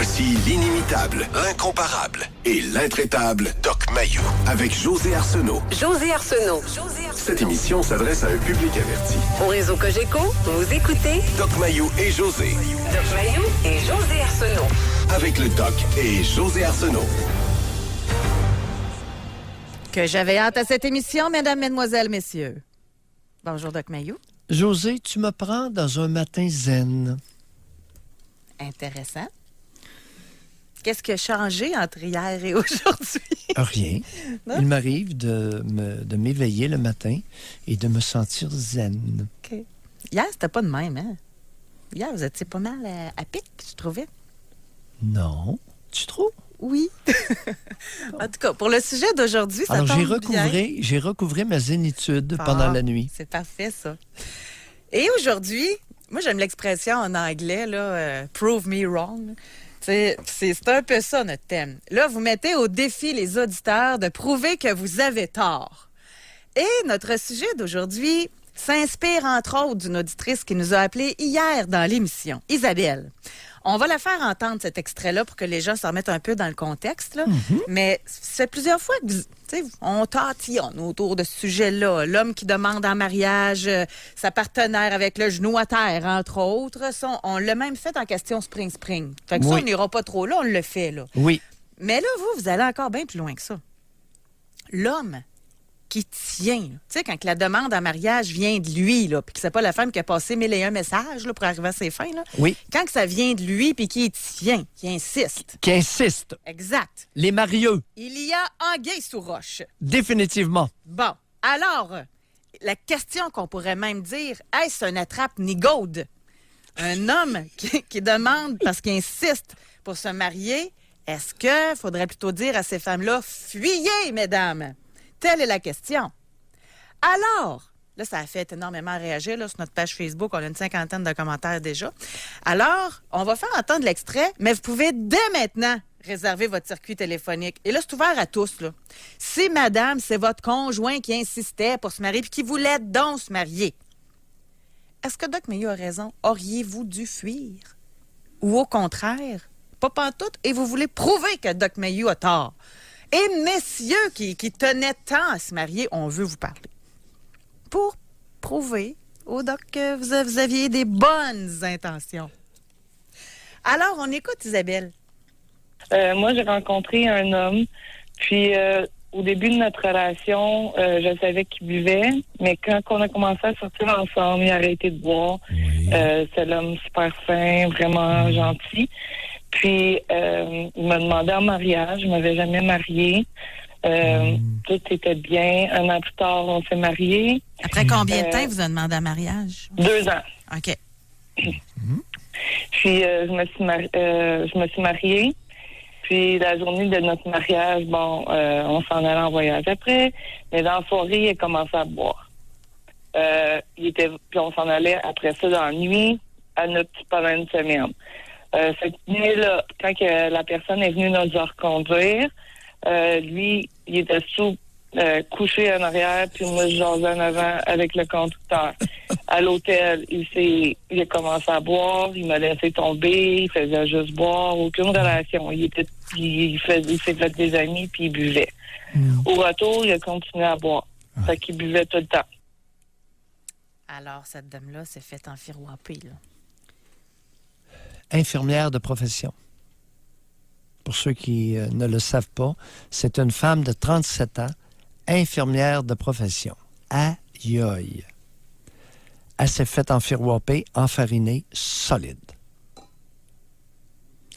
Voici l'inimitable, l'incomparable et l'intraitable Doc Mayou avec José Arsenault. José Arsenault. Cette émission s'adresse à un public averti. Au réseau Cogeco, vous écoutez Doc Mayou et José. Doc Mayou et José Arsenault. Avec le Doc et José Arsenault. Que j'avais hâte à cette émission, mesdames, mesdemoiselles, messieurs. Bonjour, Doc Mayou. José, tu me prends dans un matin zen. Intéressant. Qu'est-ce qui a changé entre hier et aujourd'hui? Rien. Non? Il m'arrive de m'éveiller le matin et de me sentir zen. OK. Hier, c'était pas de même, hein? Hier, vous étiez pas mal à pic, je trouvais. Non. Tu trouves? Oui. En tout cas, pour le sujet d'aujourd'hui, ça Alors, tombe j'ai recouvré ma zénitude bien. pendant la nuit. C'est parfait, ça. Et aujourd'hui, moi, j'aime l'expression en anglais, là, prove me wrong. C'est un peu ça, notre thème. Là, vous mettez au défi les auditeurs de prouver que vous avez tort. Et notre sujet d'aujourd'hui s'inspire, entre autres, d'une auditrice qui nous a appelé hier dans l'émission, Isabelle. On va la faire entendre, cet extrait-là, pour que les gens se remettent un peu dans le contexte. Là. Mais c'est plusieurs fois que on tatillonne autour de ce sujet-là. L'homme qui demande en mariage sa partenaire avec le genou à terre, entre autres. Ça, on l'a même fait en question spring-spring. Fait que ça, on n'ira pas trop là, on le fait. Là. Oui. Mais là, vous allez encore bien plus loin que ça. L'homme qui tient, tu sais, quand la demande en mariage vient de lui, là, puis que c'est pas la femme qui a passé 1001 messages là, pour arriver à ses fins, là. Oui. Quand que ça vient de lui, puis qui tient, qui insiste. Qui insiste. Exact. Les marieux. Il y a anguille sous roche. Définitivement. Bon, alors, la question qu'on pourrait même dire, est-ce un attrape-nigaude? Un homme qui demande, parce qu'il insiste pour se marier, est-ce qu'il faudrait plutôt dire à ces femmes-là, fuyez, mesdames? Telle est la question. Alors, là, ça a fait énormément réagir là, sur notre page Facebook. On a une 50aine de commentaires déjà. Alors, on va faire entendre l'extrait, mais vous pouvez dès maintenant réserver votre circuit téléphonique. Et là, c'est ouvert à tous. Là. Si, madame, c'est votre conjoint qui insistait pour se marier puis qui voulait donc se marier, est-ce que Doc Mayou a raison? Auriez-vous dû fuir? Ou au contraire, pas pantoute, et vous voulez prouver que Doc Mayou a tort? Et messieurs qui tenaient tant à se marier, on veut vous parler. Pour prouver au Doc que vous aviez des bonnes intentions. Alors, on écoute Isabelle. Moi, j'ai rencontré un homme, puis au début de notre relation, je savais qu'il buvait, mais quand on a commencé à sortir ensemble, il a arrêté de boire. Oui. C'est l'homme super fin, vraiment gentil. Puis, il m'a demandé en mariage. Je ne m'avais jamais mariée. Tout était bien. Un an plus tard, on s'est mariés. Après combien de temps vous a demandé en mariage? 2 ans. OK. Puis, je me suis mariée. Puis, la journée de notre mariage, on s'en allait en voyage après. Mais dans la soirée, il a commencé à boire. Puis, on s'en allait après ça dans la nuit pendant une semaine. Cette nuit-là, quand la personne est venue nous reconduire, lui, il était couché en arrière, puis moi, je jasais en avant avec le conducteur. À l'hôtel, il a commencé à boire, il m'a laissé tomber, il faisait juste boire, aucune relation. Il s'est fait des amis, puis il buvait. Au retour, il a continué à boire. Fait qu'il buvait tout le temps. Alors, cette dame-là s'est fait enfirouaper, là. Infirmière de profession. Pour ceux qui ne le savent pas, c'est une femme de 37 ans, infirmière de profession. Aïe aïe. Elle s'est fait enfirouaper, enfariner, solide.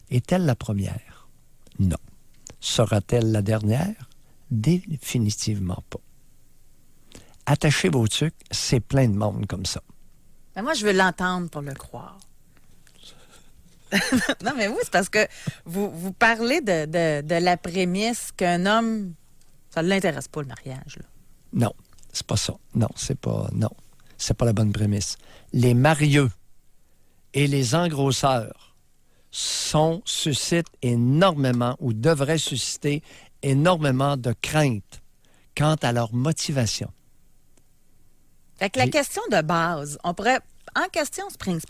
Est-elle la première? Non. Sera-t-elle la dernière? Définitivement pas. Attachez vos trucs, c'est plein de monde comme ça. Mais moi, je veux l'entendre pour le croire. Non, mais oui, c'est parce que vous parlez de la prémisse qu'un homme, ça ne l'intéresse pas, le mariage. Là. Non, c'est pas ça. Non, c'est pas la bonne prémisse. Les marieux et les engrosseurs suscitent énormément ou devraient susciter énormément de crainte quant à leur motivation. Fait que la question de base, on pourrait, en question Spring,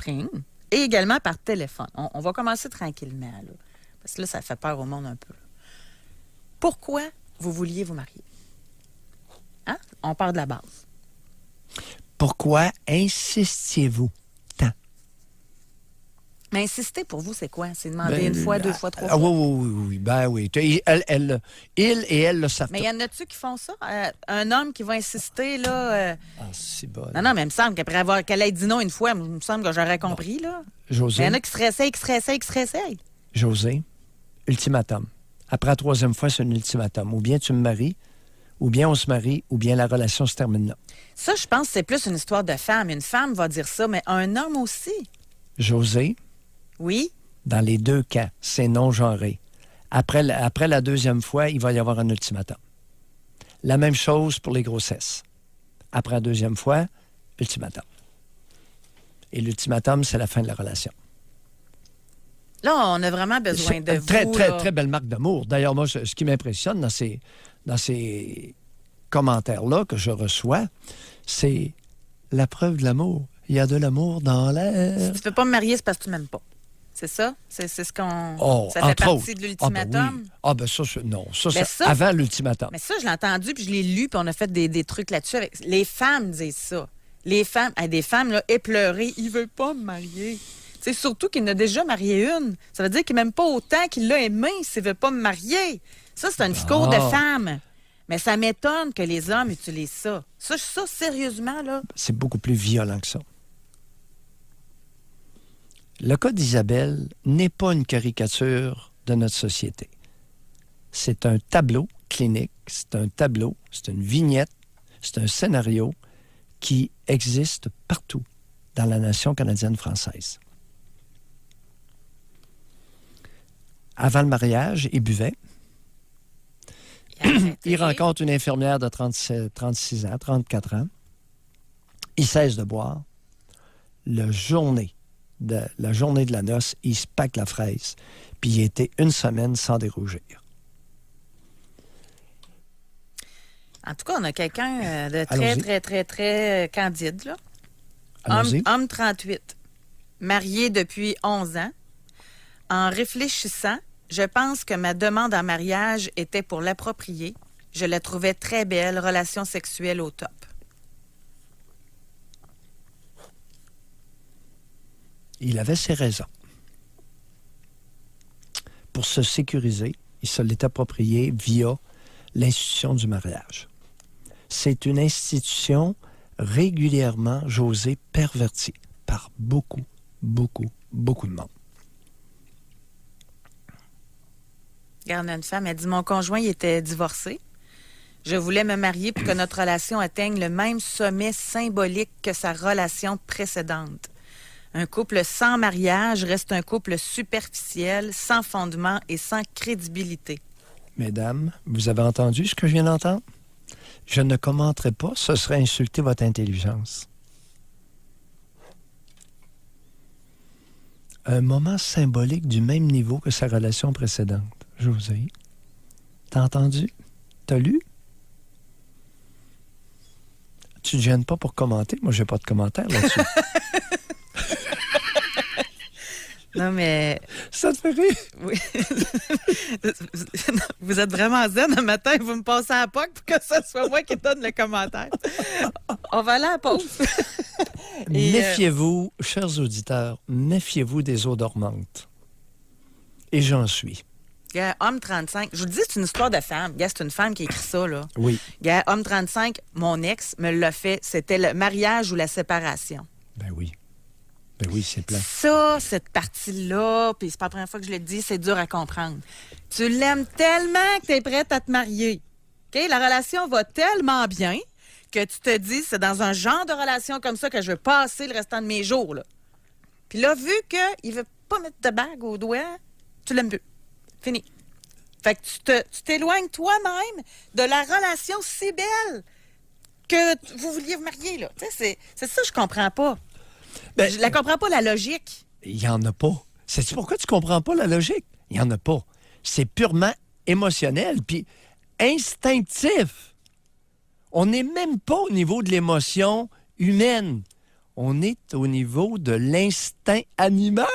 et également par téléphone, on va commencer tranquillement. Là. Parce que là, ça fait peur au monde un peu. Pourquoi vous vouliez vous marier? Hein? On part de la base. Pourquoi insistiez-vous tant? Mais insister pour vous, c'est quoi? C'est demander une fois, deux fois, trois fois? Oui. Ben oui. Il et elle le savent. Mais il y en a-tu qui font ça? Un homme qui va insister, là... C'est bon. Non, mais il me semble qu'elle ait dit non une fois, il me semble que j'aurais compris, là. José. Il y en a qui se réessayent. José, ultimatum. Après la troisième fois, c'est un ultimatum. Ou bien tu me maries, ou bien on se marie, ou bien la relation se termine là. Ça, je pense que c'est plus une histoire de femme. Une femme va dire ça, mais un homme aussi. José, Oui? dans les deux cas, c'est non-genré. Après la deuxième fois, il va y avoir un ultimatum. La même chose pour les grossesses. Après la deuxième fois, ultimatum. Et l'ultimatum, c'est la fin de la relation. Là, on a vraiment besoin de vous. Très belle marque d'amour. D'ailleurs, moi, ce qui m'impressionne dans ces commentaires-là que je reçois, c'est la preuve de l'amour. Il y a de l'amour dans l'air. Si tu ne peux pas me marier, c'est parce que tu m'aimes pas. C'est ça? C'est ce qu'on... ça fait entre partie autres. de l'ultimatum? Non. Ça, Mais c'est ça, avant l'ultimatum. Mais ça, je l'ai entendu, puis je l'ai lu, puis on a fait des trucs là-dessus. Les femmes disent ça. Les femmes, des femmes là, éplorées, il veut pas me marier. C'est surtout qu'il en a déjà marié une. Ça veut dire qu'il m'aime pas autant qu'il l'a aimé s'il veut pas me marier. Ça, c'est un discours de femme. Mais ça m'étonne que les hommes utilisent ça. Ça, sérieusement, là. C'est beaucoup plus violent que ça. Le cas d'Isabelle n'est pas une caricature de notre société. C'est un tableau clinique, c'est une vignette, c'est un scénario qui existe partout dans la nation canadienne-française. Avant le mariage, il buvait. Il rencontre une infirmière de 36 ans, 34 ans. Il cesse de boire. La journée de la noce, il se pack la fraise. Puis il était une semaine sans dérougir. En tout cas, on a quelqu'un de Allons-y. très candide, là. Allons-y. Homme 38, marié depuis 11 ans. En réfléchissant, je pense que ma demande en mariage était pour l'approprier. Je la trouvais très belle, relation sexuelle au top. Il avait ses raisons. Pour se sécuriser, il se l'est approprié via l'institution du mariage. C'est une institution régulièrement, José, pervertie par beaucoup de monde. Regarde, une femme, elle dit, mon conjoint, il était divorcé. Je voulais me marier pour que notre relation atteigne le même sommet symbolique que sa relation précédente. Un couple sans mariage reste un couple superficiel, sans fondement et sans crédibilité. Mesdames, vous avez entendu ce que je viens d'entendre? Je ne commenterai pas, ce serait insulter votre intelligence. Un moment symbolique du même niveau que sa relation précédente. José, t'as entendu? T'as lu? Tu te gênes pas pour commenter? Moi, j'ai pas de commentaire là-dessus. Non, mais... Ça te fait rire? Oui. Vous êtes vraiment zen un matin, vous me passez à la POC pour que ce soit moi qui donne le commentaire. On va aller à la pause. Et, méfiez-vous, chers auditeurs, méfiez-vous des eaux dormantes. Et j'en suis. Gars, homme 35, je vous le dis, c'est une histoire de femme. Gars, c'est une femme qui écrit ça, là. Oui. Gars, homme 35, mon ex me l'a fait. C'était le mariage ou la séparation. Ben oui. Ben oui, c'est plein. Ça, cette partie-là, puis c'est pas la première fois que je le dis, c'est dur à comprendre. Tu l'aimes tellement que tu es prête à te marier. OK? La relation va tellement bien que tu te dis, c'est dans un genre de relation comme ça que je veux passer le restant de mes jours, là. Puis là, vu qu'il veut pas mettre de bague au doigt, tu l'aimes plus. Fini. Fait que tu t'éloignes toi-même de la relation si belle que vous vouliez vous marier, là. Tu sais, c'est ça que je comprends pas. Ben, Je la comprends pas, la logique. il n'y en a pas. Sais-tu pourquoi tu comprends pas la logique? Il n'y en a pas. C'est purement émotionnel, puis instinctif. On n'est même pas au niveau de l'émotion humaine. On est au niveau de l'instinct animal.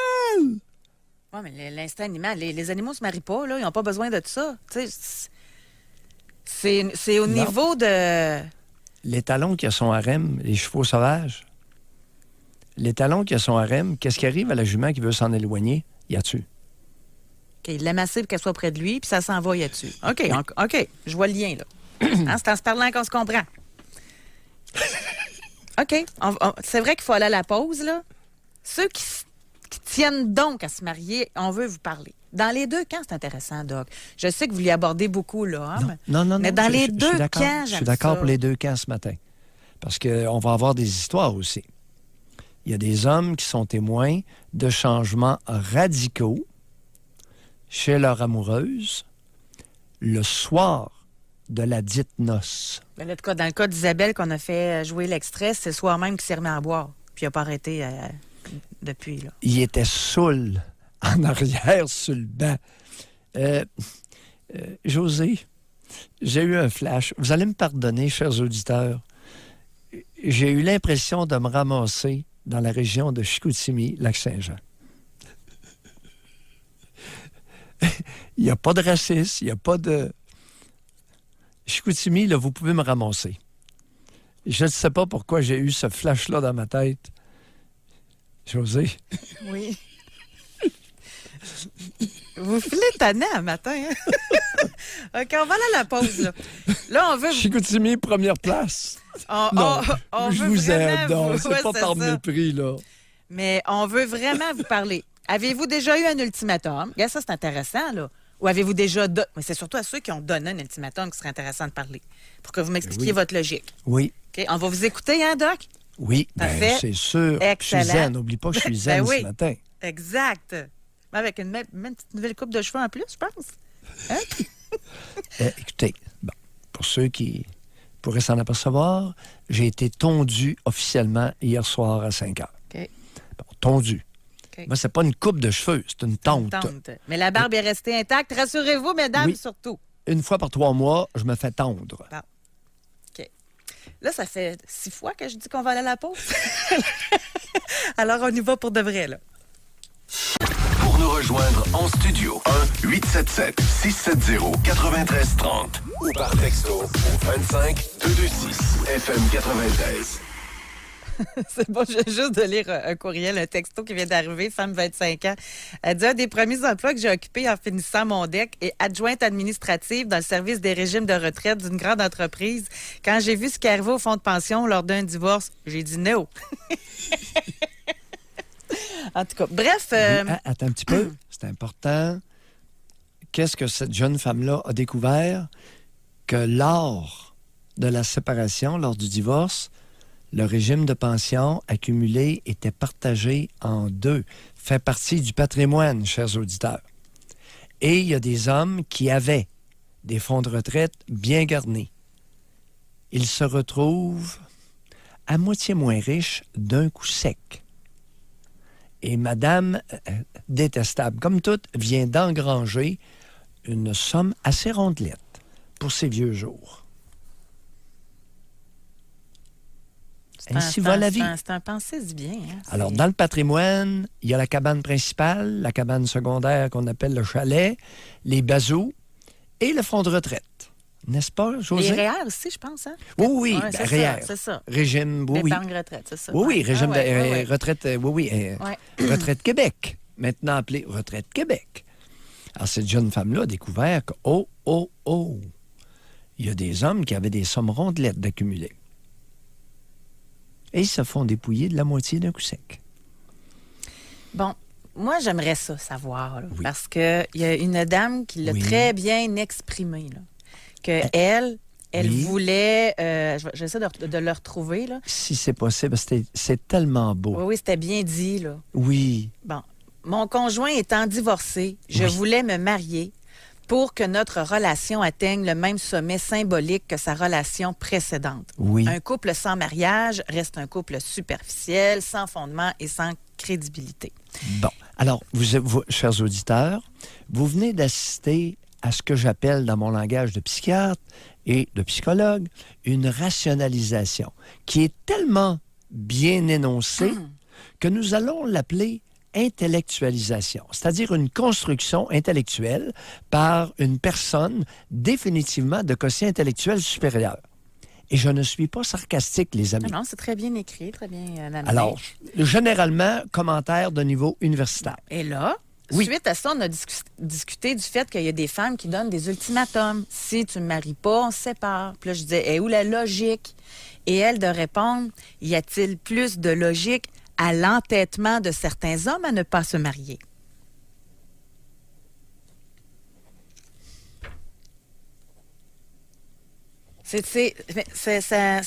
Oui, mais l'instinct animal, les animaux se marient pas, là. Ils n'ont pas besoin de ça. Tu sais, c'est au Non. niveau de... L'étalon qui a son harem, les chevaux sauvages. L'étalon qui a son harem, qu'est-ce qui arrive à la jument qui veut s'en éloigner? Y a-tu? Il l'a massé pour qu'elle soit près de lui, puis ça s'en va, y a-tu. OK, je vois le lien, là. Hein, c'est en se parlant qu'on se comprend. OK, c'est vrai qu'il faut aller à la pause, là. Ceux qui tiennent donc à se marier, on veut vous parler. Dans les deux camps, c'est intéressant, Doc. Je sais que vous l'y abordez beaucoup, là. Hein, Non. mais dans les deux suis camps, je suis j'aime d'accord ça. pour les deux camps ce matin. Parce qu'on va avoir des histoires aussi. Il y a des hommes qui sont témoins de changements radicaux chez leur amoureuse le soir de la dite noce. Ben là, dans le cas d'Isabelle, qu'on a fait jouer l'extrait, c'est le soir même qu'il s'est remis à boire. Puis il n'a pas arrêté depuis, là. Il était saoul en arrière sur le banc. José, j'ai eu un flash. Vous allez me pardonner, chers auditeurs. J'ai eu l'impression de me ramasser dans la région de Chicoutimi, Lac-Saint-Jean. Il n'y a pas de racisme, il n'y a pas de... Chicoutimi, là, vous pouvez me ramasser. Je ne sais pas pourquoi j'ai eu ce flash-là dans ma tête. José? Oui. Vous filez tannant un matin, hein? OK, on va aller à la pause, là. Là, on veut... Chicoutimi, première place. On je veut vous vraiment aide. Non, vous- c'est ouais, pas c'est par ça. mépris, là. Mais on veut vraiment vous parler. Avez-vous déjà eu un ultimatum? Regarde, ça, c'est intéressant, là. Ou avez-vous déjà... Mais c'est surtout à ceux qui ont donné un ultimatum qui serait intéressant de parler. Pour que vous m'expliquiez Oui. votre logique. Oui, OK? On va vous écouter, hein, Doc? oui, Parfait. c'est sûr. Je Excellent. suis zen. N'oublie pas que je suis zen Ben oui. ce matin. Exact. Avec une petite nouvelle coupe de cheveux en plus, je pense. Hein? Écoutez, bon, pour ceux qui pourraient s'en apercevoir, j'ai été tondu officiellement hier soir à 5 heures. OK. Bon, tondu. OK. Moi, c'est pas une coupe de cheveux, c'est une tente. Tente. Mais la barbe est restée intacte. Rassurez-vous, mesdames, Oui. surtout. Une fois par 3 mois, je me fais tendre. OK. Là, ça fait 6 fois que je dis qu'on va aller à la pause. Alors, on y va pour de vrai, là. Pour nous rejoindre en studio, 1-877-670-9330 ou par texto au 25-226 FM 93. C'est bon, je viens juste de lire un courriel, un texto qui vient d'arriver, femme 25 ans. Elle dit, un des premiers emplois que j'ai occupé en finissant mon DEC est adjointe administrative dans le service des régimes de retraite d'une grande entreprise. Quand j'ai vu ce qui arrivait au fonds de pension lors d'un divorce, j'ai dit no. En tout cas, bref... Oui, attends un petit peu, c'est important. Qu'est-ce que cette jeune femme-là a découvert? Que lors de la séparation, lors du divorce, le régime de pension accumulé était partagé en deux, fait partie du patrimoine, chers auditeurs. Et il y a des hommes qui avaient des fonds de retraite bien garnis. Ils se retrouvent à moitié moins riches d'un coup sec. Et Madame détestable, comme toute, vient d'engranger une somme assez rondelette pour ses vieux jours. Ainsi va la vie. C'est un pensée du bien. Hein? Alors, dans le patrimoine, il y a la cabane principale, la cabane secondaire qu'on appelle le chalet, les bazous et le fonds de retraite. N'est-ce pas, José? Les REER aussi, je pense. Hein? Oui, Ouais, c'est REER. ça, c'est ça. Régime, oui. L'épargne retraite, c'est ça. Oui, régime ouais. retraite, Retraite Québec, maintenant appelée Retraite Québec. Alors, cette jeune femme-là a découvert que, il y a des hommes qui avaient des sommes rondelettes d'accumuler. Et ils se font dépouiller de la moitié d'un coup sec. Bon, moi, j'aimerais ça savoir, là, Oui. parce qu'il y a une dame qui l'a Oui. très bien exprimé, là, que elle Oui. voulait... j'essaie de le retrouver, là. Si c'est possible, c'est tellement beau. Oui, c'était bien dit, là. Oui. Bon, mon conjoint étant divorcé, je Oui. voulais me marier pour que notre relation atteigne le même sommet symbolique que sa relation précédente. Oui. Un couple sans mariage reste un couple superficiel, sans fondement et sans crédibilité. Bon. Alors, vous, chers auditeurs, vous venez d'assister à ce que j'appelle, dans mon langage de psychiatre et de psychologue, une rationalisation qui est tellement bien énoncée que nous allons l'appeler intellectualisation, c'est-à-dire une construction intellectuelle par une personne définitivement de quotient intellectuel supérieur. Et je ne suis pas sarcastique, les amis. Non, c'est très bien écrit, très bien amené. Alors, généralement, commentaire de niveau universitaire. Et là, Oui. suite à ça, on a discuté du fait qu'il y a des femmes qui donnent des ultimatums. Si tu ne me maries pas, on se sépare. Puis là, je disais, où la logique? Et elle de répondre, y a-t-il plus de logique à l'entêtement de certains hommes à ne pas se marier?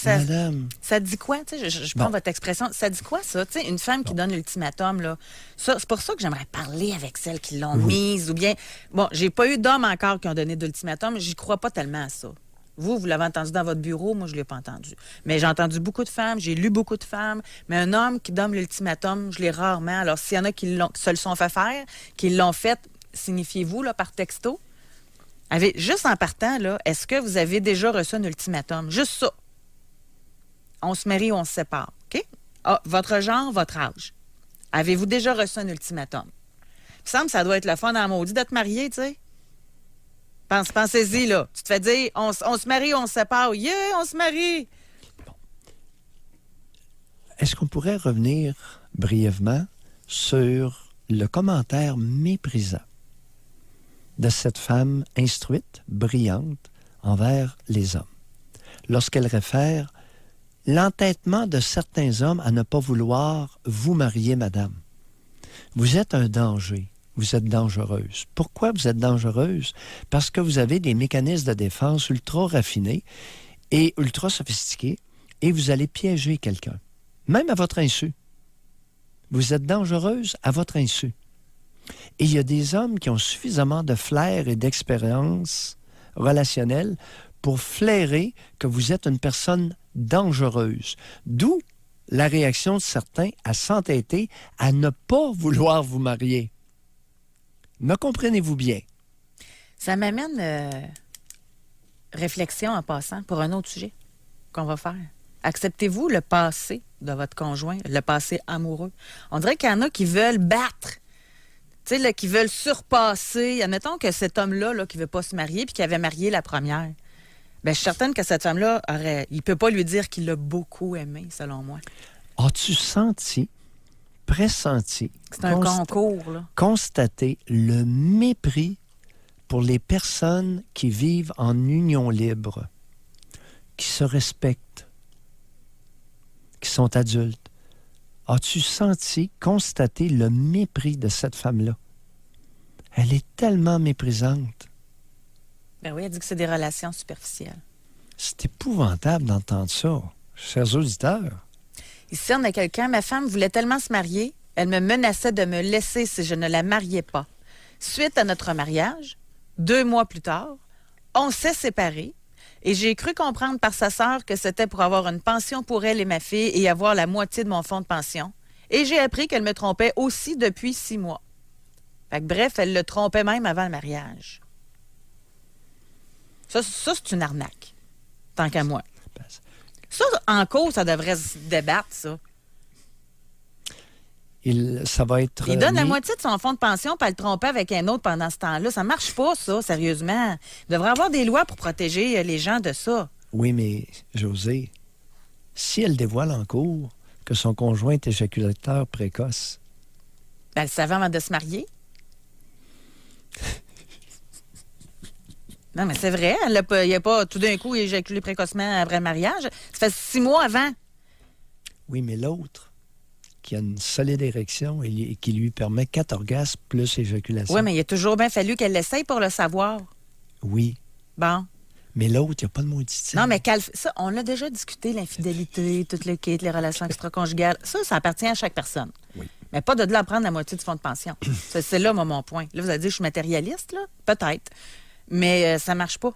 Madame, Ça dit quoi? Tu sais, je prends votre expression. Ça dit quoi, ça? Tu sais, une femme qui donne l'ultimatum, là. Ça, c'est pour ça que j'aimerais parler avec celles qui l'ont mise. Ou bien, bon, j'ai pas eu d'hommes encore qui ont donné d'ultimatum. J'y crois pas tellement à ça. Vous l'avez entendu dans votre bureau. Moi, je l'ai pas entendu. Mais j'ai entendu beaucoup de femmes. J'ai lu beaucoup de femmes. Mais un homme qui donne l'ultimatum, je l'ai rarement. Alors, s'il y en a qui se le sont fait faire, qui l'ont fait, signifiez-vous, là, par texto. Juste en partant, là, est-ce que vous avez déjà reçu un ultimatum? Juste ça. On se marie ou on se sépare. OK? Ah, votre genre, votre âge. Avez-vous déjà reçu un ultimatum? Il me semble que ça doit être le fun en maudit de te marier, tu sais. Pensez-y, là. Tu te fais dire, on se marie ou on se sépare. Yeah, on se marie! est-ce qu'on pourrait revenir brièvement sur le commentaire méprisant de cette femme instruite, brillante, envers les hommes, lorsqu'elle réfère l'entêtement de certains hommes à ne pas vouloir vous marier, madame. Vous êtes un danger. Vous êtes dangereuse. Pourquoi vous êtes dangereuse? Parce que vous avez des mécanismes de défense ultra raffinés et ultra sophistiqués et vous allez piéger quelqu'un, même à votre insu. Vous êtes dangereuse à votre insu. Et il y a des hommes qui ont suffisamment de flair et d'expérience relationnelle pour flairer que vous êtes une personne dangereuse. D'où la réaction de certains à s'entêter à ne pas vouloir vous marier. Me comprenez-vous bien? Ça m'amène réflexion en passant pour un autre sujet qu'on va faire. Acceptez-vous le passé de votre conjoint, le passé amoureux? On dirait qu'il y en a qui veulent battre, tu sais, là, qui veulent surpasser. Admettons que cet homme-là, là, qui ne veut pas se marier puis qui avait marié la première. Bien, je suis certaine que cette femme-là, il ne peut pas lui dire qu'il l'a beaucoup aimé, selon moi. As-tu senti, pressenti, c'est un concours, là, constaté le mépris pour les personnes qui vivent en union libre, qui se respectent, qui sont adultes? As-tu senti, constaté le mépris de cette femme-là? Elle est tellement méprisante. Ben oui, elle dit que c'est des relations superficielles. C'est épouvantable d'entendre ça, chers auditeurs. Ici, on a quelqu'un, ma femme voulait tellement se marier, elle me menaçait de me laisser si je ne la mariais pas. Suite à notre mariage, 2 mois plus tard, on s'est séparés et j'ai cru comprendre par sa sœur que c'était pour avoir une pension pour elle et ma fille et avoir la moitié de mon fonds de pension. Et j'ai appris qu'elle me trompait aussi depuis 6 mois. Fait que, bref, elle le trompait même avant le mariage. Ça c'est une arnaque, tant qu'à moi. Ça, en cours, ça devrait se débattre, ça. Ça va être Il donne la moitié de son fonds de pension puis elle le trompait avec un autre pendant ce temps-là. Ça marche pas, ça, sérieusement. Il devrait y avoir des lois pour protéger les gens de ça. Oui, mais José, si elle dévoile en cours que son conjoint est éjaculateur précoce... Ben, elle savait avant de se marier. Non, mais c'est vrai. Il n'a pas tout d'un coup éjaculé précocement après le mariage. Ça fait 6 mois avant. Oui, mais l'autre, qui a une solide érection et qui lui permet 4 orgasmes plus éjaculation. Oui, mais il a toujours bien fallu qu'elle l'essaye pour le savoir. Oui. Bon. Mais l'autre, il n'y a pas de maudit. Non, mais ça, on l'a déjà discuté, l'infidélité, tout le kit, les relations extra-conjugales. Ça appartient à chaque personne. Oui. Mais pas de là prendre la moitié du fonds de pension. C'est là, moi, mon point. Là, vous allez dire que je suis matérialiste, là? Peut-être. Mais ça marche pas.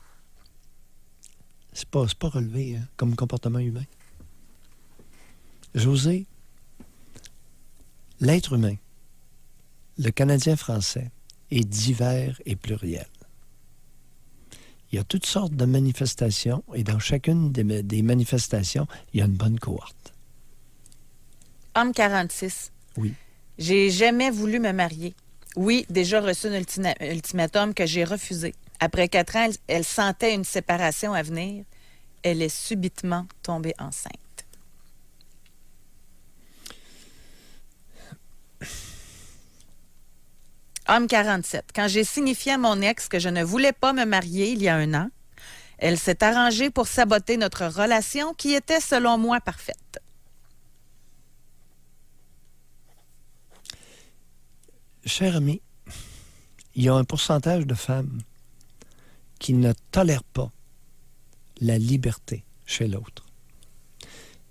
C'est pas relevé, hein, comme comportement humain. José, l'être humain, le Canadien français, est divers et pluriel. Il y a toutes sortes de manifestations et dans chacune des manifestations, il y a une bonne cohorte. Homme 46. Oui. J'ai jamais voulu me marier. Oui, déjà reçu un ultimatum que j'ai refusé. Après 4 ans, elle sentait une séparation à venir. Elle est subitement tombée enceinte. Homme 47. Quand j'ai signifié à mon ex que je ne voulais pas me marier il y a 1 an, elle s'est arrangée pour saboter notre relation qui était, selon moi, parfaite. Cher ami, il y a un pourcentage de femmes qui ne tolèrent pas la liberté chez l'autre.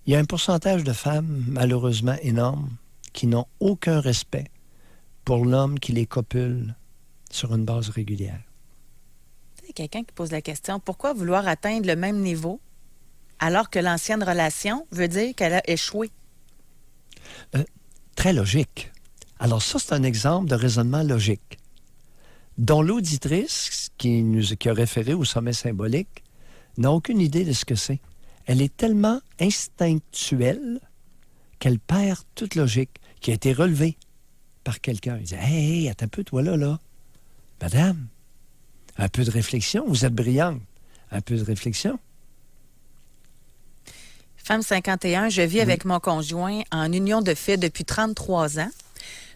Il y a un pourcentage de femmes, malheureusement énorme, qui n'ont aucun respect pour l'homme qui les copule sur une base régulière. Il y a quelqu'un qui pose la question, pourquoi vouloir atteindre le même niveau alors que l'ancienne relation veut dire qu'elle a échoué? Très logique. Alors ça, c'est un exemple de raisonnement logique, dont l'auditrice qui a référé au sommet symbolique n'a aucune idée de ce que c'est. Elle est tellement instinctuelle qu'elle perd toute logique, qui a été relevée par quelqu'un. Il dit « Hey, attends un peu, toi là. Madame, un peu de réflexion, vous êtes brillante. Un peu de réflexion. » Femme 51, je vis avec mon conjoint en union de fait depuis 33 ans.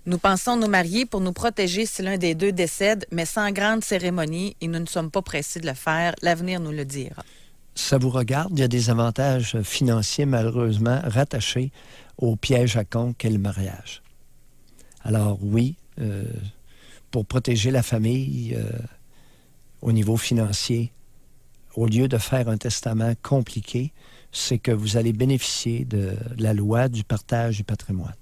Nous pensons nous marier pour nous protéger si l'un des deux décède, mais sans grande cérémonie et nous ne sommes pas pressés de le faire. L'avenir nous le dira. Ça vous regarde, il y a des avantages financiers, malheureusement, rattachés au piège à con qu'est le mariage. Alors oui, pour protéger la famille au niveau financier, au lieu de faire un testament compliqué, c'est que vous allez bénéficier de la loi du partage du patrimoine.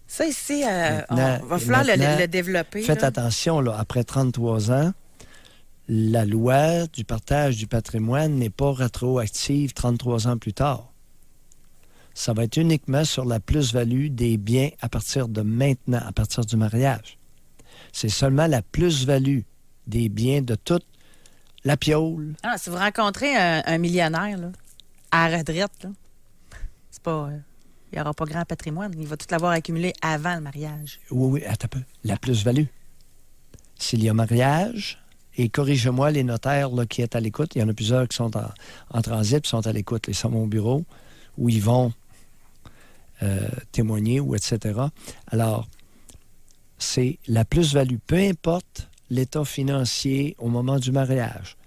Ça ici, on va falloir le développer. Faites attention, là, après 33 ans, la loi du partage du patrimoine n'est pas rétroactive 33 ans plus tard. Ça va être uniquement sur la plus-value des biens à partir de maintenant, à partir du mariage. C'est seulement la plus-value des biens de toute la piole. Ah, si vous rencontrez un millionnaire, là, à la retraite, là, c'est pas... il n'y aura pas grand patrimoine. Il va tout l'avoir accumulé avant le mariage. Oui, attends un peu. La plus-value. S'il y a mariage, et corrigez-moi les notaires là, qui sont à l'écoute, il y en a plusieurs qui sont en transit, qui sont à l'écoute, ils sont à mon bureau, où ils vont témoigner, ou etc. Alors, c'est la plus-value. Peu importe l'état financier au moment du mariage.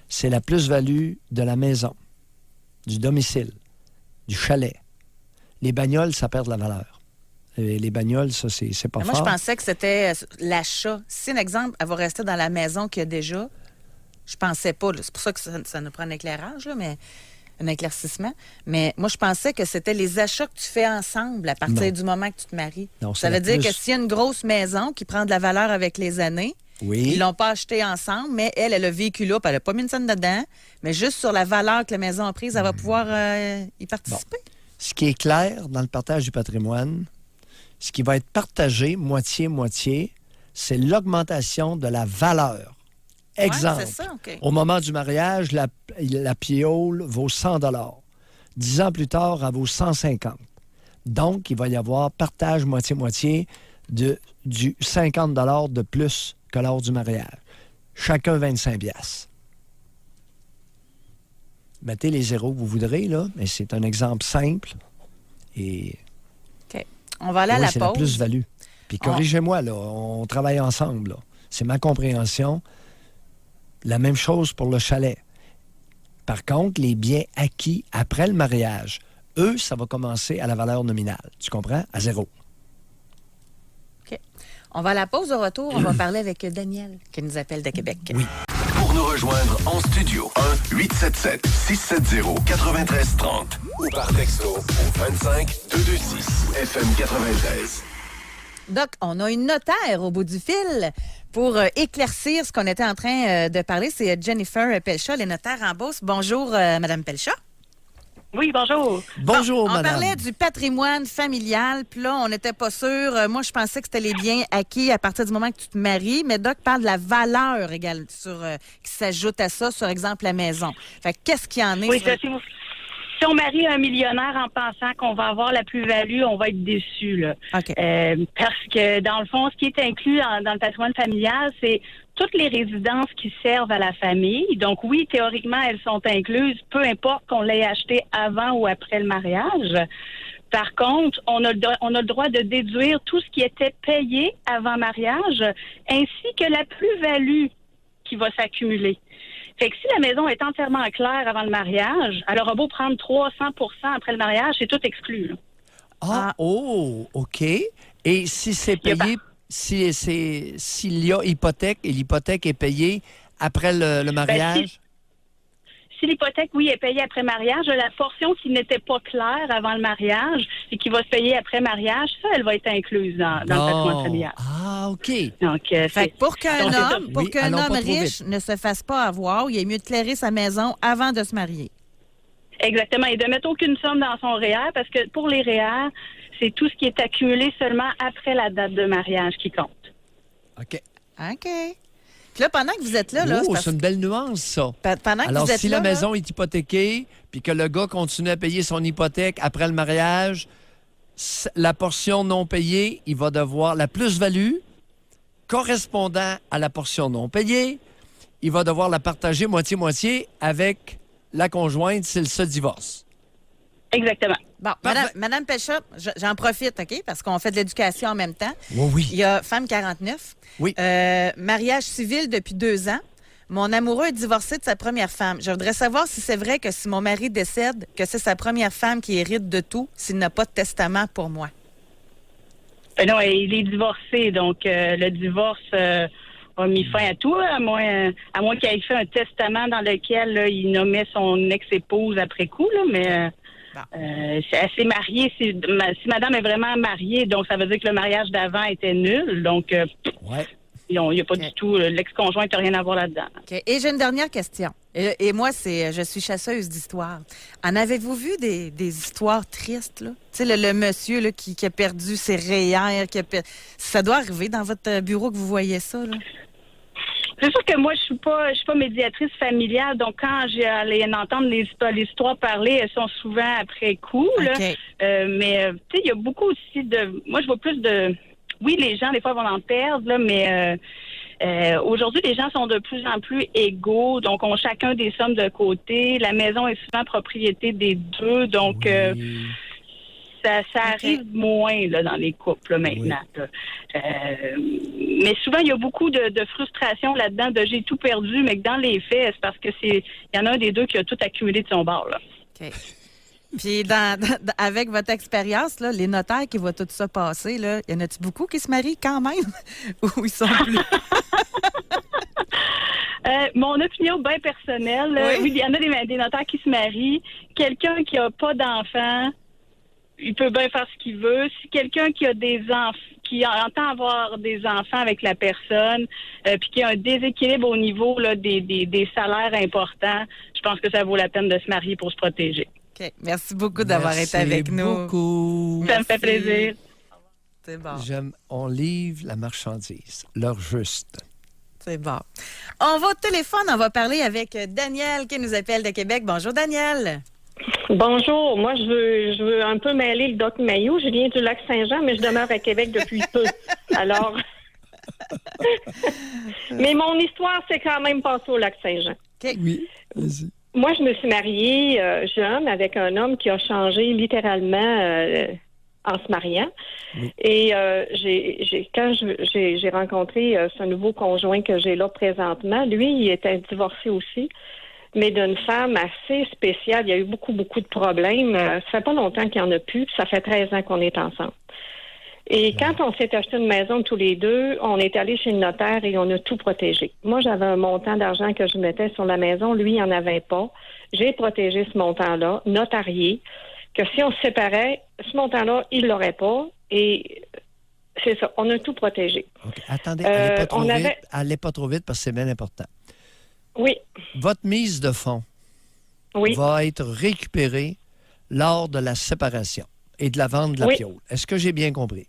C'est la plus-value de la maison, du domicile, du chalet. Les bagnoles, ça perd de la valeur. Et les bagnoles, ça, c'est pas fort. Moi, je pensais que c'était l'achat. Si, un exemple, elle va rester dans la maison qu'il y a déjà, je pensais pas. Là. C'est pour ça que ça nous prend un éclairage, là, mais un éclaircissement. Mais moi, je pensais que c'était les achats que tu fais ensemble à partir du moment que tu te maries. Non, ça veut dire que s'il y a une grosse maison qui prend de la valeur avec les années, oui. Ils l'ont pas acheté ensemble, mais elle a vécu là, puis elle n'a pas mis une scène dedans, mais juste sur la valeur que la maison a prise, elle va pouvoir y participer. Bon. Ce qui est clair dans le partage du patrimoine, ce qui va être partagé moitié-moitié, c'est l'augmentation de la valeur. Exemple, ouais, c'est ça, okay. Au moment du mariage, la piole vaut 100 $. 10 ans plus tard, elle vaut 150. Donc, il va y avoir partage moitié-moitié du 50 $ de plus que lors du mariage. Chacun 25 $. Mettez les zéros que vous voudrez, là, mais c'est un exemple simple. Et OK. On va aller à la c'est pause. La plus-value. Puis corrigez-moi, là, on travaille ensemble. Là. C'est ma compréhension. La même chose pour le chalet. Par contre, les biens acquis après le mariage, eux, ça va commencer à la valeur nominale. Tu comprends? À 0. OK. On va à la pause. Au retour, on va parler avec Daniel, qui nous appelle de Québec. Oui. Pour nous rejoindre en studio, 1-877-670-9330 ou par texto au 25-226 FM 93. Doc, on a une notaire au bout du fil pour éclaircir ce qu'on était en train de parler. C'est Jennifer Pelcha, les notaires en Beauce. Bonjour, Madame Pelcha. Oui, bonjour. Bonjour, madame. On parlait du patrimoine familial, puis là, on n'était pas sûr. Moi, je pensais que c'était les biens acquis à partir du moment que tu te maries, mais Doc parle de la valeur égale qui s'ajoute à ça, sur exemple, la maison. Fait qu'est-ce qu'il y en est? Oui, Si on marie un millionnaire en pensant qu'on va avoir la plus-value, on va être déçu, là. OK. Parce que, dans le fond, ce qui est inclus dans le patrimoine familial, c'est toutes les résidences qui servent à la famille. Donc, oui, théoriquement, elles sont incluses, peu importe qu'on l'ait acheté avant ou après le mariage. Par contre, on a le droit de déduire tout ce qui était payé avant mariage, ainsi que la plus-value qui va s'accumuler. Fait que si la maison est entièrement claire avant le mariage, elle aura beau prendre 300 % après le mariage, c'est tout exclu, là. OK. Et si c'est payé, s'il y a hypothèque et l'hypothèque est payée après le mariage? Si l'hypothèque, oui, est payée après mariage, la portion qui n'était pas claire avant le mariage et qui va se payer après mariage, ça, elle va être incluse dans le patrimoine familial. Ah, OK. Donc, Fait que pour qu'un homme, allons pas trop riche ne se fasse pas avoir, il est mieux de clairer sa maison avant de se marier. Exactement. Et de mettre aucune somme dans son REER, parce que pour les REER, c'est tout ce qui est accumulé seulement après la date de mariage qui compte. OK. OK. Puis là, pendant que vous êtes là, C'est une belle nuance, ça. Pendant que Alors, vous êtes si là, la maison est hypothéquée, puis que le gars continue à payer son hypothèque après le mariage, la portion non payée, il va devoir la plus-value correspondant à la portion non payée, il va devoir la partager moitié-moitié avec la conjointe s'il se divorce. Exactement. Bon, Madame Péchotte, j'en profite, OK, parce qu'on fait de l'éducation en même temps. Oui. Il y a Femme 49. Oui. Mariage civil depuis 2 ans. Mon amoureux est divorcé de sa première femme. Je voudrais savoir si c'est vrai que si mon mari décède, que c'est sa première femme qui hérite de tout, s'il n'a pas de testament pour moi. Non, il est divorcé, donc le divorce a mis fin à tout, à moins qu'il ait fait un testament dans lequel là, il nommait son ex-épouse après coup, là, mais... elle s'est mariée. Si madame est vraiment mariée, donc ça veut dire que le mariage d'avant était nul. Donc, il n'y a pas du tout... L'ex-conjoint n'a rien à voir là-dedans. Okay. Et j'ai une dernière question. Et moi, je suis chasseuse d'histoires. En avez-vous vu des histoires tristes, là? Tu sais, le monsieur là, qui a perdu ses REER, ça doit arriver dans votre bureau que vous voyez ça, là? C'est sûr que moi, je suis pas médiatrice familiale, donc quand j'ai allé entendre les histoires parler, elles sont souvent après coup. Okay. Mais tu sais, il y a beaucoup aussi de... Moi, je vois plus de... Oui, les gens, des fois, vont en perdre, là, mais aujourd'hui, les gens sont de plus en plus égaux, donc ont chacun des sommes de côté. La maison est souvent propriété des deux, donc... Ça arrive moins là, dans les couples là, maintenant. Mais souvent, il y a beaucoup de frustration là-dedans, de j'ai tout perdu, mais que dans les faits, c'est parce que il y en a un des deux qui a tout accumulé de son bord. Là. OK. Puis, avec votre expérience, là, les notaires qui voient tout ça passer, là, y en a-t-il beaucoup qui se marient quand même? Ou ils sont plus... Mon opinion bien personnelle, oui, il y en a des notaires qui se marient. Quelqu'un qui n'a pas d'enfant, il peut bien faire ce qu'il veut. Si quelqu'un qui a des enfants, qui entend avoir des enfants avec la personne, puis qui a un déséquilibre au niveau là, des salaires importants, je pense que ça vaut la peine de se marier pour se protéger. OK. Merci beaucoup d'avoir été avec nous. Beaucoup. Ça me fait plaisir. C'est bon. On livre la marchandise, l'heure juste. C'est bon. On va au téléphone, on va parler avec Daniel qui nous appelle de Québec. Bonjour, Daniel. Bonjour. Moi, je veux un peu mêler le Doc Mayou. Je viens du Lac-Saint-Jean, mais je demeure à Québec depuis peu. Alors... mais mon histoire, c'est quand même passé au Lac-Saint-Jean. OK. Oui, vas-y. Moi, je me suis mariée jeune avec un homme qui a changé littéralement en se mariant. Oui. Et quand j'ai rencontré ce nouveau conjoint que j'ai là présentement, lui, il était divorcé aussi, mais d'une femme assez spéciale. Il y a eu beaucoup, beaucoup de problèmes. Ça fait pas longtemps qu'il n'y en a plus, puis ça fait 13 ans qu'on est ensemble. Et quand on s'est acheté une maison tous les deux, on est allé chez le notaire et on a tout protégé. Moi, j'avais un montant d'argent que je mettais sur la maison. Lui, il n'en avait pas. J'ai protégé ce montant-là, notarié, que si on se séparait, ce montant-là, il ne l'aurait pas. Et c'est ça, on a tout protégé. Okay. Attendez, allez pas trop vite parce que c'est bien important. Oui. Votre mise de fonds va être récupérée lors de la séparation et de la vente de la piole. Est-ce que j'ai bien compris?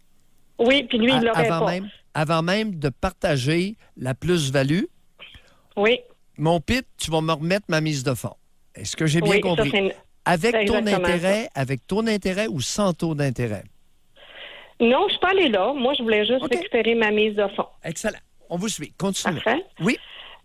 Oui, puis lui, il l'aurait pas. Avant même de partager la plus-value, oui. Mon pit, tu vas me remettre ma mise de fonds. Est-ce que j'ai bien compris? Avec C'est ton exactement intérêt ou sans taux d'intérêt? Non, je ne suis pas allée là. Moi, je voulais juste OK. récupérer ma mise de fonds. Excellent. On vous suit. Continuez. Parfait. Oui.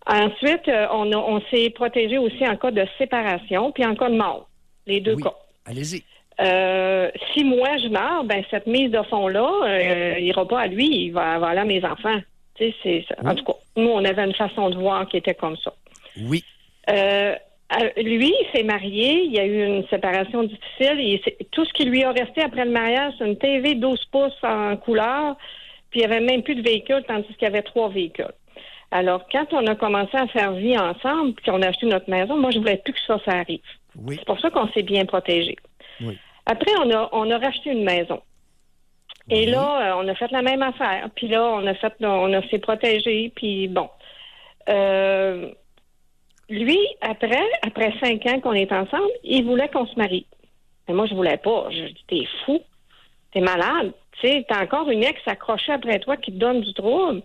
Ensuite, on s'est protégé aussi en cas de séparation puis en cas de mort. Les deux Oui. cas. Allez-y. Si moi je meurs, ben cette mise de fonds-là, il n'ira pas à lui, il va aller à mes enfants. Tu sais, en tout cas, nous, on avait une façon de voir qui était comme ça. Oui. Lui, il s'est marié, il y a eu une séparation difficile. Tout ce qui lui a resté après le mariage, c'est une TV 12 pouces en couleur, puis il n'y avait même plus de véhicule, tandis qu'il y avait 3 véhicules. Alors, quand on a commencé à faire vie ensemble, puis qu'on a acheté notre maison, moi, je voulais plus que ça arrive. Oui. C'est pour ça qu'on s'est bien protégés. Oui. Après, on a racheté une maison. Et là, on a fait la même affaire. Puis là, on s'est protégés. Puis bon. Lui, après 5 ans qu'on est ensemble, il voulait qu'on se marie. Mais moi, je voulais pas. Je dis, t'es fou. T'es malade. Tu sais, t'as encore une ex accrochée après toi qui te donne du trouble.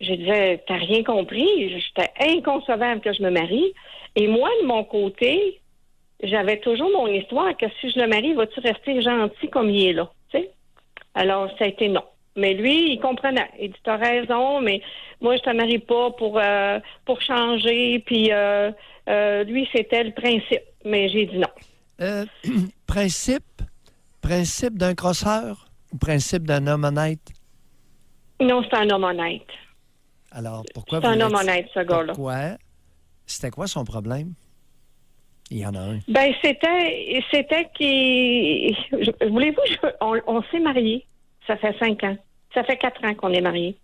Je disais, t'as rien compris. J'étais inconcevable que je me marie. Et moi, de mon côté, j'avais toujours mon histoire que si je le marie, vas-tu rester gentil comme il est là? Tu sais? Alors, ça a été non. Mais lui, il comprenait. Il dit, t'as raison, mais moi, je te marie pas pour changer. Puis lui, c'était le principe. Mais j'ai dit non. Principe d'un crosseur ou principe d'un homme honnête? Non, c'est un homme honnête. Alors, pourquoi C'est un homme honnête, ce gars-là. Pourquoi? C'était quoi son problème? Il y en a un. Ben, c'était qu'il... Voulez-vous, on s'est mariés. Ça fait 5 ans. Ça fait 4 ans qu'on est mariés.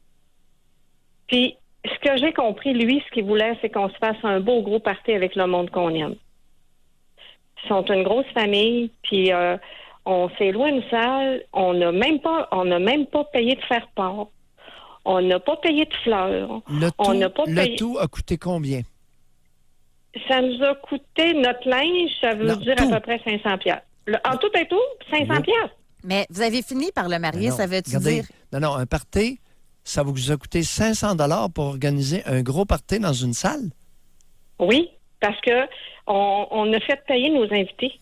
Puis, ce que j'ai compris, lui, ce qu'il voulait, c'est qu'on se fasse un beau gros party avec le monde qu'on aime. Ils sont une grosse famille, puis on s'est loué une salle. On n'a même pas payé de faire part. On n'a pas payé de fleurs. Le tout a coûté combien? Ça nous a coûté, notre linge, ça veut dire tout. à peu près 500 $. En tout et tout, 500 $. Mais vous avez fini par le marier, Non, ça veut-tu regardez, dire? Non, un party, ça vous a coûté 500 $ pour organiser un gros party dans une salle? Oui, parce que on a fait payer nos invités.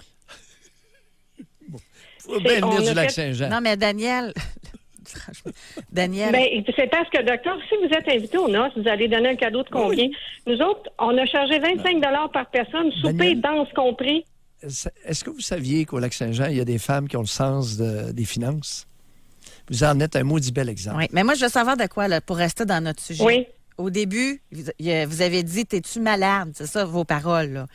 Faut bien on venir a du lac fait- Saint-Jean. Non, mais Daniel... Franchement, Daniel... Ben, c'est parce que, docteur, si vous êtes invité au noces, vous allez donner un cadeau de combien? Nous autres, on a chargé 25 $ par personne, souper, Daniel. danse compris. Est-ce que vous saviez qu'au lac Saint-Jean, il y a des femmes qui ont le sens des finances? Vous en êtes un maudit bel exemple. Oui, mais moi, je veux savoir de quoi, là, pour rester dans notre sujet. Oui. Au début, vous avez dit, t'es-tu malade? C'est ça, vos paroles, là.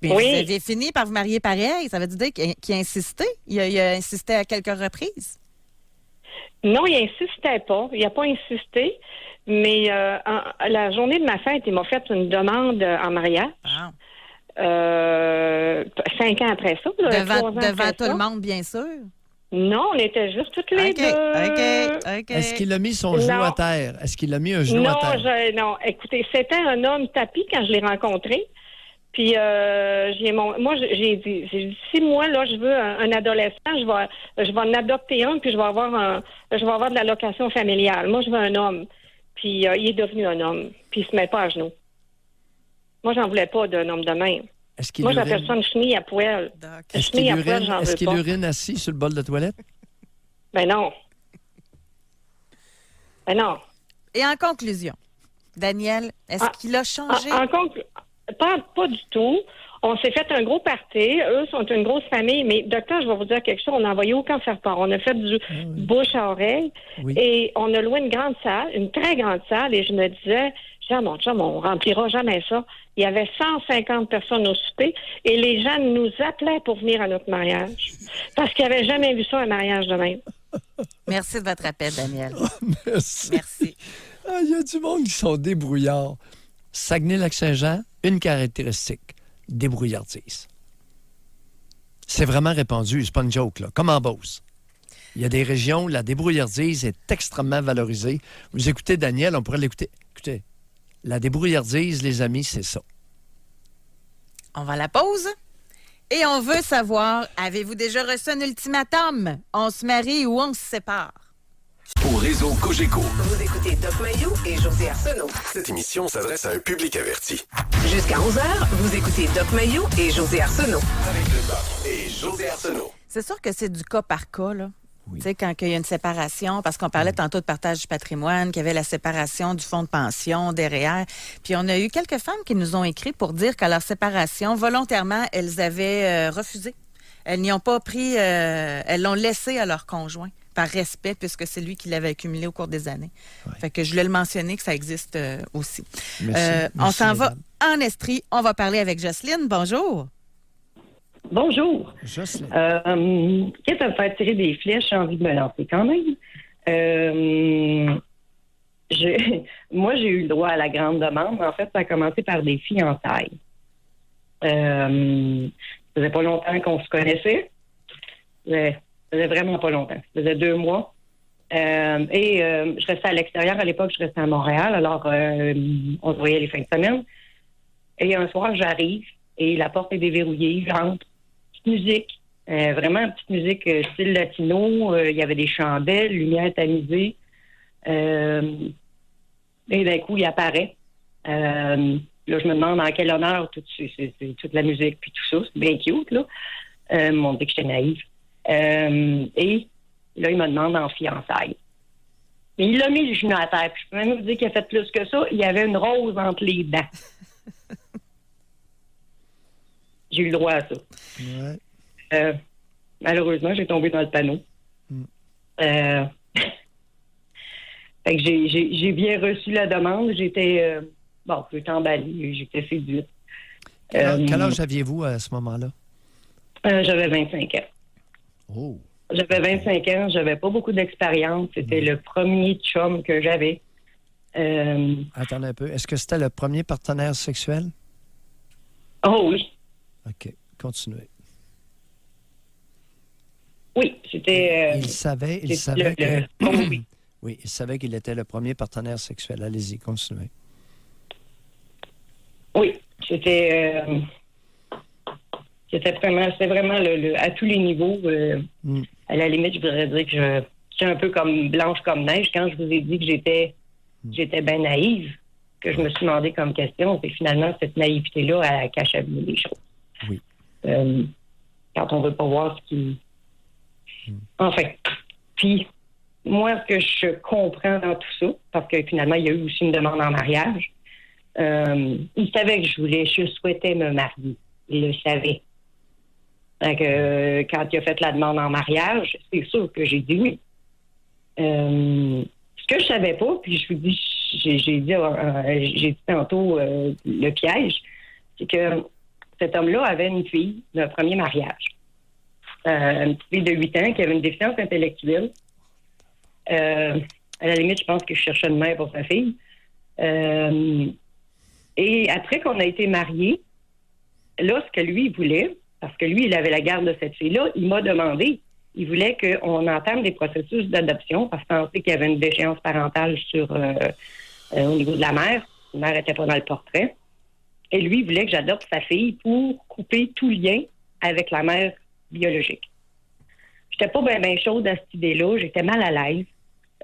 Puis Oui. vous avez fini par vous marier pareil. Ça veut dire qu'il a insisté? Il a insisté à quelques reprises? Non, il insistait pas. Il n'a pas insisté. Mais la journée de ma fête, il m'a fait une demande en mariage. Ah. 5 ans après ça. Là, 3 ans Devant après tout ça. le monde, bien sûr. Non, on était juste toutes les deux. OK. Est-ce qu'il a mis son genou Non. à terre? Est-ce qu'il a mis un genou Non, à terre? non. Écoutez, c'était un homme tapis quand je l'ai rencontré. Puis j'ai dit, si moi là je veux un adolescent, je vais en adopter un, puis je vais avoir de l'allocation familiale. Moi je veux un homme. Puis il est devenu un homme. Puis il se met pas à genoux. Moi j'en voulais pas d'un homme de même. Est-ce qu'il Moi urine? j'appelle ça une chenille à poêle. Une Est-ce qu'il chenille à poêle, urine, j'en est-ce veux qu'il pas. urine assis sur le bol de toilette? Ben non. Ben non. Et en conclusion, Daniel, est-ce qu'il a changé? Pas du tout. On s'est fait un gros party. Eux sont une grosse famille. Mais, docteur, je vais vous dire quelque chose. On n'a envoyé aucun faire-part. On a fait du bouche à oreille. Oui. Et on a loué une grande salle, une très grande salle. Et je me disais, mon chum, on remplira jamais ça. Il y avait 150 personnes au souper. Et les gens nous appelaient pour venir à notre mariage. Parce qu'ils n'avaient jamais vu ça, un mariage de même. Merci de votre appel, Daniel. Merci. Merci. Ah, il y a du monde qui sont débrouillards. Saguenay-Lac-Saint-Jean, une caractéristique, débrouillardise. C'est vraiment répandu, c'est pas une joke, là. Comme en Beauce. Il y a des régions où la débrouillardise est extrêmement valorisée. Vous écoutez Daniel, on pourrait l'écouter. Écoutez, la débrouillardise, les amis, c'est ça. On va à la pause. Et on veut savoir, avez-vous déjà reçu un ultimatum? On se marie ou on se sépare? au réseau Cogeco. Vous écoutez Doc Mayou et José Arsenault. Cette émission s'adresse à un public averti. Jusqu'à 11h, vous écoutez Doc Mayou et José Arsenault. Avec le Doc et José Arsenault. C'est sûr que c'est du cas par cas, là. Oui. Tu sais, quand il y a une séparation, parce qu'on parlait tantôt de partage du patrimoine, qu'il y avait la séparation du fonds de pension, derrière. Puis on a eu quelques femmes qui nous ont écrit pour dire qu'à leur séparation, volontairement, elles avaient refusé. Elles n'y ont pas pris, elles l'ont laissé à leur conjoint, par respect, puisque c'est lui qui l'avait accumulé au cours des années. Ouais. Fait que je voulais le mentionner que ça existe aussi. Merci. On Merci, s'en va mesdames. en Estrie. On va parler avec Jocelyne. Bonjour. Bonjour. Jocelyne. Quitte à me faire tirer des flèches, j'ai envie de me lancer quand même. Moi, j'ai eu le droit à la grande demande. En fait, ça a commencé par des fiançailles. Ça faisait pas longtemps qu'on se connaissait. Ça faisait vraiment pas longtemps. Ça faisait 2 mois. Je restais à l'extérieur. À l'époque, je restais à Montréal. Alors, on se voyait les fins de semaine. Et un soir, j'arrive et la porte est déverrouillée. J'entre. Musique, vraiment petite musique style latino. Il y avait des chandelles, lumière tamisée. Et d'un coup, il apparaît. Là, je me demande en quel honneur c'est toute la musique puis tout ça. C'est bien cute, là. Ils m'ont dit que j'étais naïve. Et là, il me demande en fiançailles. Mais il a mis le genou à terre. Puis je peux même vous dire qu'il a fait plus que ça. Il y avait une rose entre les dents. J'ai eu le droit à ça. Ouais. Malheureusement, j'ai tombé dans le panneau. Mm. Fait que j'ai bien reçu la demande. J'étais emballée. J'étais séduite. Quel âge aviez-vous à ce moment-là? J'avais 25 ans. Oh. J'avais 25 ans. J'avais pas beaucoup d'expérience. C'était le premier chum que j'avais. Attendez un peu. Est-ce que c'était le premier partenaire sexuel? Oh oui. OK. Continuez. Oui, c'était... Il savait que... Oui, il savait qu'il était le premier partenaire sexuel. Allez-y, continuez. Oui, c'était vraiment à tous les niveaux. À la limite, je voudrais dire que j'étais un peu comme blanche comme neige quand je vous ai dit que j'étais bien naïve, que je me suis demandé comme question. Et finalement, cette naïveté-là, elle cache à bien les choses. Oui. Quand on veut pas voir ce qui... Enfin. Puis, moi, ce que je comprends dans tout ça, parce que finalement, il y a eu aussi une demande en mariage, il savait que je souhaitais me marier. Il le savait. Donc, quand il a fait la demande en mariage, c'est sûr que j'ai dit oui. Ce que je savais pas, puis je vous dis, j'ai dit tantôt le piège, c'est que cet homme-là avait une fille d'un premier mariage. Une petite fille de 8 ans qui avait une déficience intellectuelle. À la limite, je pense que je cherchais une mère pour sa fille. Et après qu'on a été mariés, là, ce que lui, il voulait, parce que lui, il avait la garde de cette fille-là, il m'a demandé, il voulait qu'on entame des processus d'adoption parce qu'on sait qu'il y avait une déchéance parentale au niveau de la mère. La mère n'était pas dans le portrait. Et lui, il voulait que j'adopte sa fille pour couper tout lien avec la mère biologique. J'étais pas bien chaude à cette idée-là. J'étais mal à l'aise.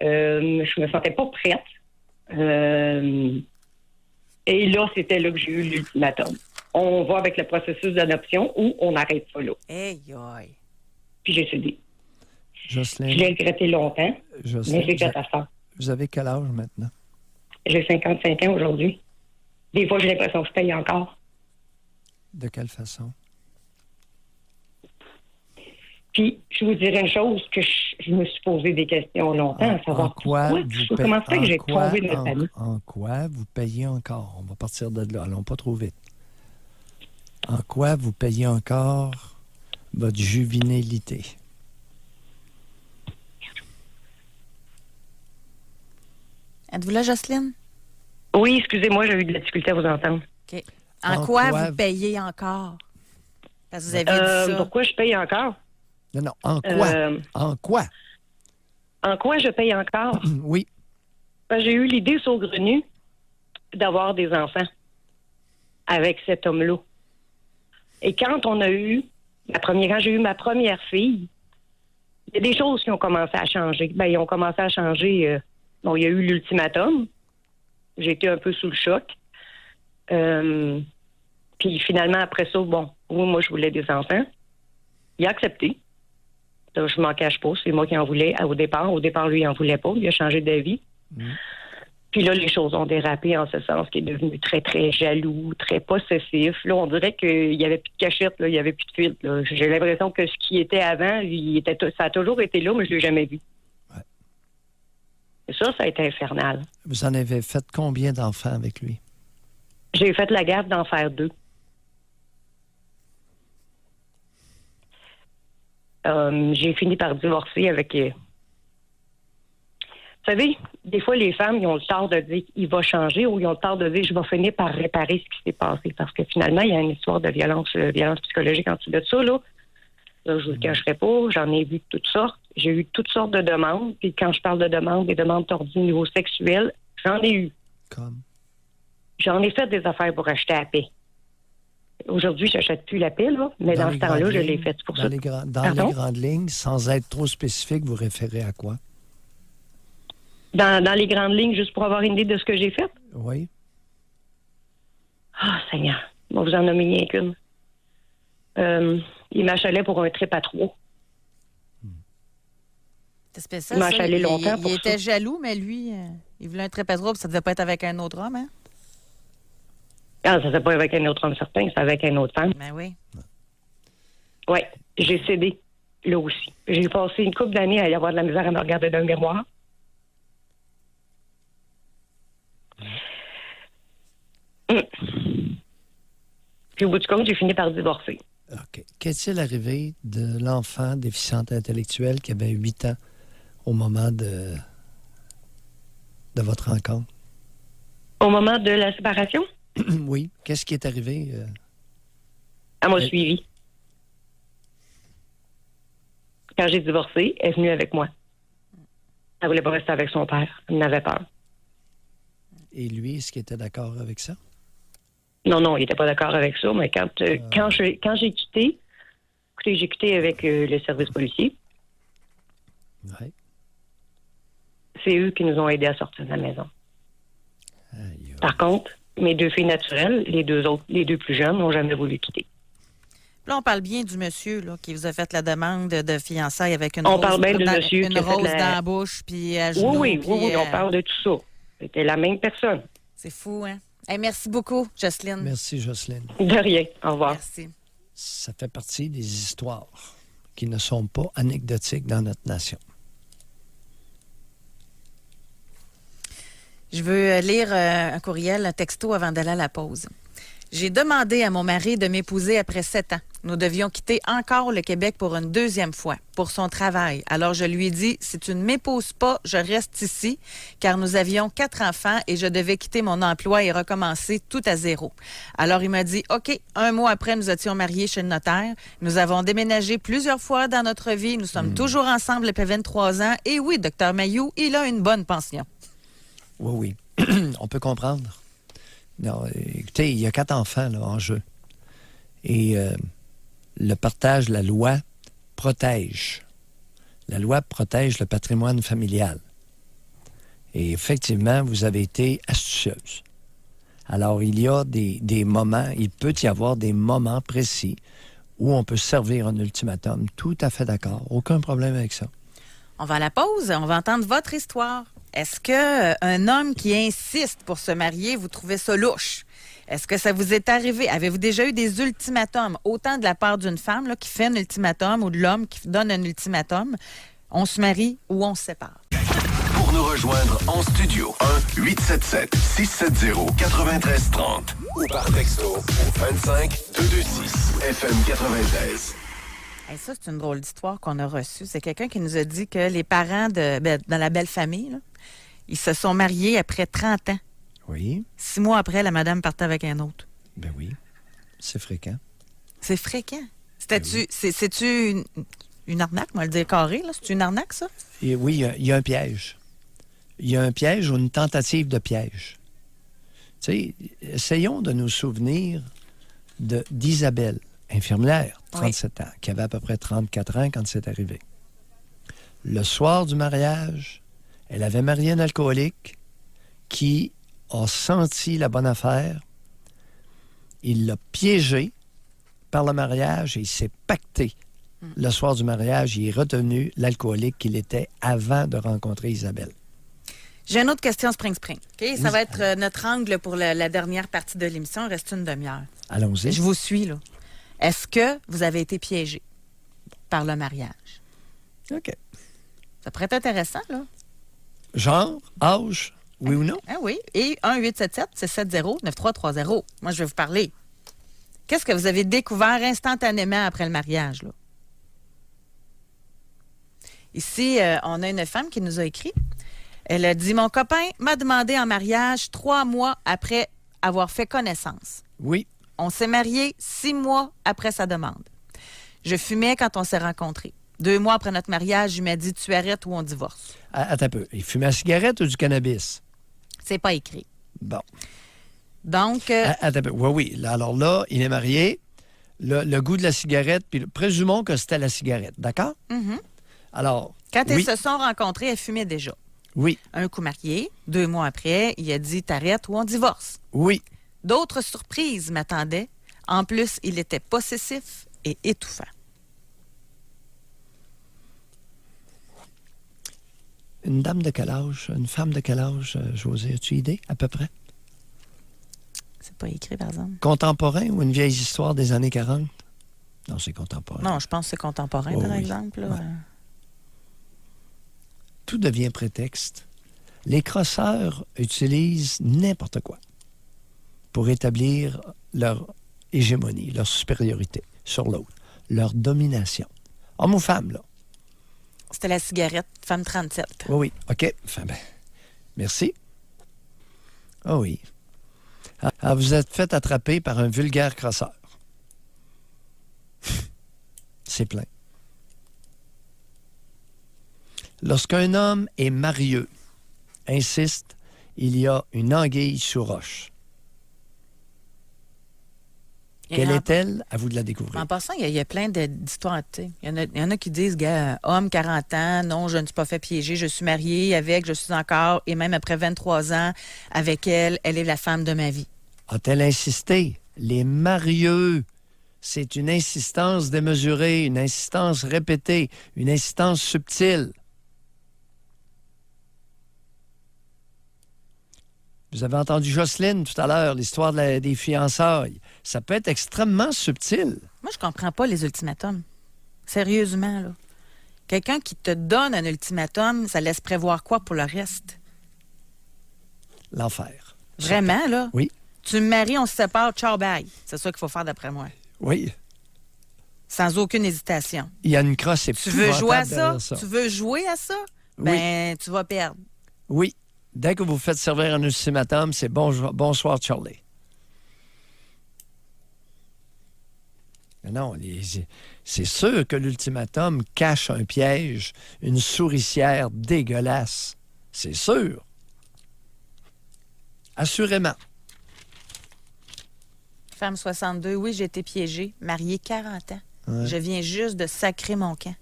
Je me sentais pas prête. Et là, c'était là que j'ai eu l'ultimatum. On va avec le processus d'adoption ou on arrête ça là. Hey, aïe. Puis j'ai cédé. Jocelyne. Je l'ai regretté longtemps, Jocelyne, mais j'ai fait à ça. vous avez quel âge maintenant? J'ai 55 ans aujourd'hui. Des fois, j'ai l'impression que je paye encore. De quelle façon? Puis, je vous dirais une chose que je me suis posé des questions longtemps, à savoir comment ça que j'ai tombé dans le panneau. En quoi vous payez encore? On va partir de là. Allons pas trop vite. En quoi vous payez encore votre juvénilité? Êtes-vous là, Jocelyne? Oui, excusez-moi, j'ai eu de la difficulté à vous entendre. OK. En quoi vous payez encore? Parce que vous aviez dit ça. Pourquoi je paye encore? Non, en quoi? En quoi? En quoi je paye encore? Oui. J'ai eu l'idée saugrenue d'avoir des enfants avec cet homme-là. Et quand j'ai eu ma première fille, Il y a des choses qui ont commencé à changer. Ben, ils ont commencé à changer. Bon, il y a eu l'ultimatum. J'ai été un peu sous le choc. Puis finalement, après ça, bon, oui, moi, je voulais des enfants. Il a accepté. Donc, je m'en cache pas. C'est moi qui en voulais au départ. Au départ, lui, il en voulait pas. Il a changé d'avis. Puis là, les choses ont dérapé en ce sens qu'il est devenu très, très jaloux, très possessif. Là, on dirait qu'il n'y avait plus de cachette, là, il n'y avait plus de filtre. Là. J'ai l'impression que ce qui était avant, ça a toujours été là, mais je ne l'ai jamais vu. Ouais. Et ça a été infernal. Vous en avez fait combien d'enfants avec lui? J'ai fait la gaffe d'en faire 2. J'ai fini par divorcer avec... Vous savez, des fois, les femmes, ils ont le tort de dire qu'il va changer ou ils ont le tort de dire je vais finir par réparer ce qui s'est passé. Parce que finalement, il y a une histoire de violence psychologique en dessous de ça. Là, je ne vous le cacherai pas. J'en ai vu de toutes sortes. J'ai eu toutes sortes de demandes. Puis quand je parle de demandes, des demandes tordues au niveau sexuel, j'en ai eu. Comme? J'en ai fait des affaires pour acheter la paix. Aujourd'hui, je n'achète plus la paix, là, mais dans ce temps-là, je l'ai fait pour ça. Dans les grandes lignes, sans être trop spécifique, vous référez à quoi? Dans les grandes lignes, juste pour avoir une idée de ce que j'ai fait? Oui. Ah, Seigneur, on va vous en nommer rien qu'une. Il m'achalait pour un trip à 3. C'est spécial, il m'a achalé longtemps pour il ça. était jaloux, mais lui, il voulait un trip à 3, puis ça devait pas être avec un autre homme, hein? Ah, ça ne pas avec un autre homme certain, c'est avec une autre femme. Ben oui. Oui, j'ai cédé, là aussi. J'ai passé une couple d'années à y avoir de la misère à me regarder dans le miroir. Puis au bout du compte, j'ai fini par divorcer. OK. Qu'est-il arrivé de l'enfant déficiente intellectuelle qui avait 8 ans au moment de votre rencontre? Au moment de la séparation? Oui. Qu'est-ce qui est arrivé? Elle m'a suivi. Quand j'ai divorcé, elle est venue avec moi. Elle voulait pas rester avec son père. Elle en avait peur. Et lui, est-ce qu'il était d'accord avec ça? Non, il n'était pas d'accord avec ça, mais quand j'ai quitté, écoutez, j'ai quitté avec le service policier. Oui. C'est eux qui nous ont aidés à sortir de la maison. Aïe. Par contre, mes 2 filles naturelles, les 2 plus jeunes, n'ont jamais voulu quitter. Là, on parle bien du monsieur là, qui vous a fait la demande de fiançailles avec une On rose, parle bien du monsieur une qui a fait rose la- dans la bouche, puis à genoux. Oui, puis, on parle de tout ça. C'était la même personne. C'est fou, hein? Hey, merci beaucoup, Jocelyne. Merci, Jocelyne. De rien. Au revoir. Merci. Ça fait partie des histoires qui ne sont pas anecdotiques dans notre nation. Je veux lire un courriel, un texto avant d'aller à la pause. J'ai demandé à mon mari de m'épouser après 7 ans. Nous devions quitter encore le Québec pour une 2e fois, pour son travail. Alors je lui ai dit, si tu ne m'épouses pas, je reste ici, car nous avions 4 enfants et je devais quitter mon emploi et recommencer tout à zéro. Alors il m'a dit, OK, 1 mois après, nous étions mariés chez le notaire. Nous avons déménagé plusieurs fois dans notre vie. Nous sommes toujours ensemble depuis 23 ans. Et oui, Dr Mayou, il a une bonne pension. Oui. On peut comprendre. Non, écoutez, il y a 4 enfants là, en jeu. Et le partage, la loi protège. La loi protège le patrimoine familial. Et effectivement, vous avez été astucieuse. Alors, il y a des moments, il peut y avoir des moments précis où on peut servir un ultimatum. Tout à fait d'accord. Aucun problème avec ça. On va à la pause. On va entendre votre histoire. Est-ce qu'un homme qui insiste pour se marier, vous trouvez ça louche? Est-ce que ça vous est arrivé? Avez-vous déjà eu des ultimatums, autant de la part d'une femme là, qui fait un ultimatum ou de l'homme qui donne un ultimatum? On se marie ou on se sépare? Pour nous rejoindre en studio, 1-877-670-9330 ou par texto au 25226 FM 93. Hey, ça, c'est une drôle d'histoire qu'on a reçue. C'est quelqu'un qui nous a dit que les parents dans la belle famille, là, ils se sont mariés après 30 ans. Oui. 6 mois après, la madame partait avec un autre. Ben oui. C'est fréquent. C'est fréquent. C'est-tu une arnaque, moi le dire carré, là? C'est une arnaque, ça? Et oui, il y a un piège. Il y a un piège ou une tentative de piège. Tu sais, essayons de nous souvenir d'Isabelle, infirmière, 37 ans, qui avait à peu près 34 ans quand c'est arrivé. Le soir du mariage, elle avait marié un alcoolique qui a senti la bonne affaire. Il l'a piégé par le mariage et il s'est pacté. Le soir du mariage, il est retenu l'alcoolique qu'il était avant de rencontrer Isabelle. J'ai une autre question Spring. OK? Oui. Ça va être notre angle pour la dernière partie de l'émission. Il reste une demi-heure. Allons-y. Je vous suis, là. Est-ce que vous avez été piégé par le mariage? OK. Ça pourrait être intéressant, là. Genre, âge, oui ou non? Ah oui. Et 1-877-670-9330. Moi, je vais vous parler. Qu'est-ce que vous avez découvert instantanément après le mariage, là? Ici, on a une femme qui nous a écrit. Elle a dit, mon copain m'a demandé en mariage 3 mois après avoir fait connaissance. Oui. On s'est mariés 6 mois après sa demande. Je fumais quand on s'est rencontrés. 2 mois après notre mariage, il m'a dit, tu arrêtes ou on divorce. Attends un peu. Il fumait la cigarette ou du cannabis? C'est pas écrit. Bon. Donc... Attends un peu. Oui. Alors là, il est marié. Le goût de la cigarette, puis présumons que c'était la cigarette. D'accord? mm-hmm. Alors, Quand oui. elles se sont rencontrées, elles fumaient déjà. Oui. Un coup marié, 2 mois après, il a dit, t'arrêtes ou on divorce. Oui. D'autres surprises m'attendaient. En plus, il était possessif et étouffant. Une dame de quel âge? Une femme de quel âge, José? As-tu idée, à peu près? C'est pas écrit, par exemple. Contemporain ou une vieille histoire des années 40? Non, c'est contemporain. Non, je pense que c'est contemporain, par exemple. Là. Ouais. Tout devient prétexte. Les crosseurs utilisent n'importe quoi pour établir leur hégémonie, leur supériorité sur l'autre, leur domination. Homme ou femme, là? C'était la cigarette, femme 37. Oui. OK. Enfin, merci. Ah oui. Ah, vous êtes fait attraper par un vulgaire crosseur. C'est plein. Lorsqu'un homme est marieux, insiste, il y a une anguille sous roche. Quelle est-elle? À vous de la découvrir. En passant, il y a plein d'histoires. Il y en a qui disent, gars, homme, 40 ans, non, je ne suis pas fait piéger, je suis marié avec, je suis encore, et même après 23 ans, avec elle, elle est la femme de ma vie. A-t-elle insisté? Les marieux, c'est une insistance démesurée, une insistance répétée, une insistance subtile. Vous avez entendu Jocelyne tout à l'heure, l'histoire des fiançailles. Ça peut être extrêmement subtil. Moi, je comprends pas les ultimatums. Sérieusement, là. Quelqu'un qui te donne un ultimatum, ça laisse prévoir quoi pour le reste? L'enfer. Vraiment, là? Oui. Tu me maries, on se sépare, ciao, bye. C'est ça qu'il faut faire d'après moi. Oui. Sans aucune hésitation. Il y a une crosse Tu veux jouer à derrière ça? Tu veux jouer à ça? Oui. Ben, tu vas perdre. Oui. Dès que vous faites servir un ultimatum, c'est bonsoir, Charlie. Non, c'est sûr que l'ultimatum cache un piège, une souricière dégueulasse. C'est sûr. Assurément. Femme 62, oui, j'ai été piégée. Mariée 40 ans. Ouais. Je viens juste de sacrer mon camp.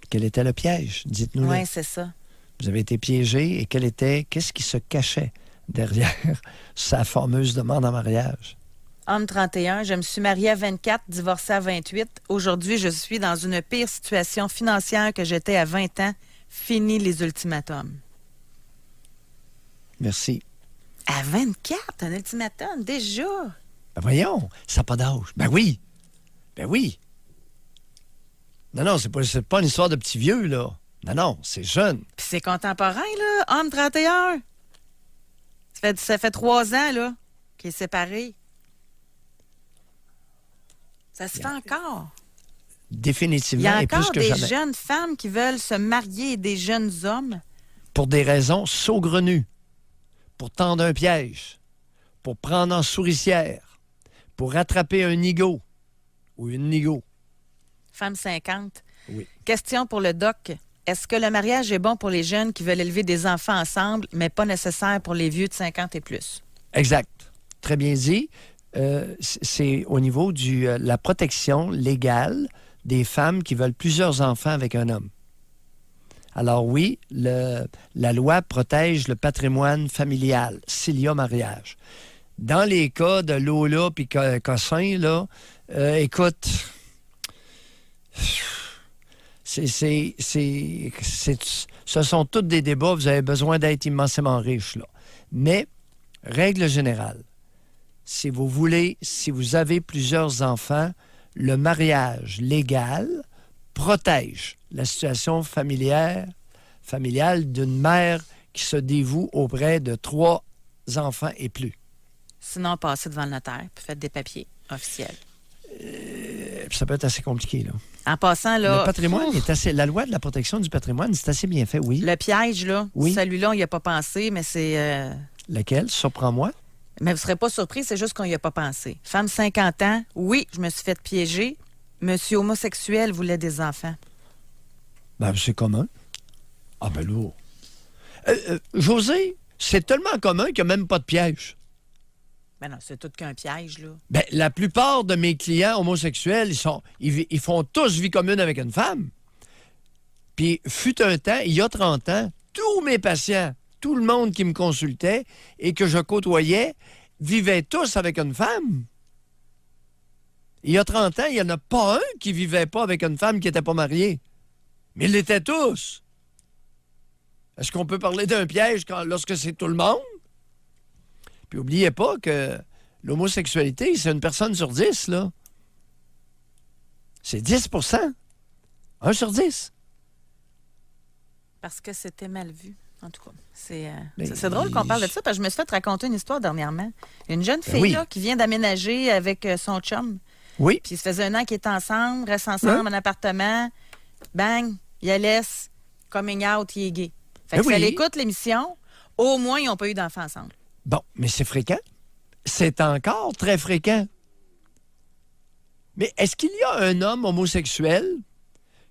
Quel était le piège? Dites-nous. Oui, c'est ça. Vous avez été piégé et qu'est-ce qui se cachait derrière sa fameuse demande en mariage? Homme 31, je me suis mariée à 24, divorcée à 28. Aujourd'hui, je suis dans une pire situation financière que j'étais à 20 ans. Fini les ultimatums. Merci. À 24, un ultimatum, déjà? Ben voyons, ça n'a pas d'âge. Ben oui. Ben oui. Non, c'est pas une histoire de petit vieux, là. Non, c'est jeune. Puis c'est contemporain, là. Homme 31. Ça fait 3 ans, là, qu'il est séparé. Ça se fait encore. Définitivement, Il y a et plus encore que des jamais. jeunes femmes qui veulent se marier et des jeunes hommes. Pour des raisons saugrenues. Pour tendre un piège. Pour prendre en souricière. Pour rattraper un nigo. Ou une nigo. Femme 50. Oui. Question pour le doc. Est-ce que le mariage est bon pour les jeunes qui veulent élever des enfants ensemble, mais pas nécessaire pour les vieux de 50 et plus? Exact. Très bien dit. C'est au niveau de la protection légale des femmes qui veulent plusieurs enfants avec un homme. Alors oui, la loi protège le patrimoine familial s'il y a mariage. Dans les cas de Lola puis Cossin, là, écoute, ce sont tous des débats, vous avez besoin d'être immensément riche, là. Mais, règle générale, si vous avez plusieurs enfants, le mariage légal protège la situation familiale d'une mère qui se dévoue auprès de 3 enfants et plus. Sinon, passez devant le notaire puis faites des papiers officiels. Ça peut être assez compliqué, là. En passant, là... Le patrimoine est assez... La loi de la protection du patrimoine, c'est assez bien fait, oui. Le piège, là, oui. Celui-là, on n'y a pas pensé, mais c'est... Lequel? Surprends-moi. Mais vous ne serez pas surpris, c'est juste qu'on n'y a pas pensé. Femme 50 ans, oui, je me suis fait piéger. Monsieur homosexuel voulait des enfants. Ben, c'est commun. Ah, ben là... José, c'est tellement commun qu'il n'y a même pas de piège. Ben non, c'est tout qu'un piège, là. Ben, la plupart de mes clients homosexuels, ils font tous vie commune avec une femme. Puis, fut un temps, il y a 30 ans, tous mes patients, tout le monde qui me consultait et que je côtoyais, vivaient tous avec une femme. Il y a 30 ans, il n'y en a pas un qui ne vivait pas avec une femme qui n'était pas mariée. Mais ils l'étaient tous. Est-ce qu'on peut parler d'un piège lorsque c'est tout le monde? Puis n'oubliez pas que l'homosexualité, c'est une personne sur 10, là. C'est 10 %. 1 sur 10. Parce que c'était mal vu, en tout cas. C'est drôle qu'on parle de ça, parce que je me suis fait raconter une histoire dernièrement. Une jeune fille là, qui vient d'aménager avec son chum. Oui. Puis ça faisait 1 an qu'ils étaient ensemble, restent ensemble en appartement. Bang, il la laisse, coming out, il est gay. Fait que si elle écoute l'émission, au moins, ils n'ont pas eu d'enfants ensemble. Bon, mais c'est fréquent. C'est encore très fréquent. Mais est-ce qu'il y a un homme homosexuel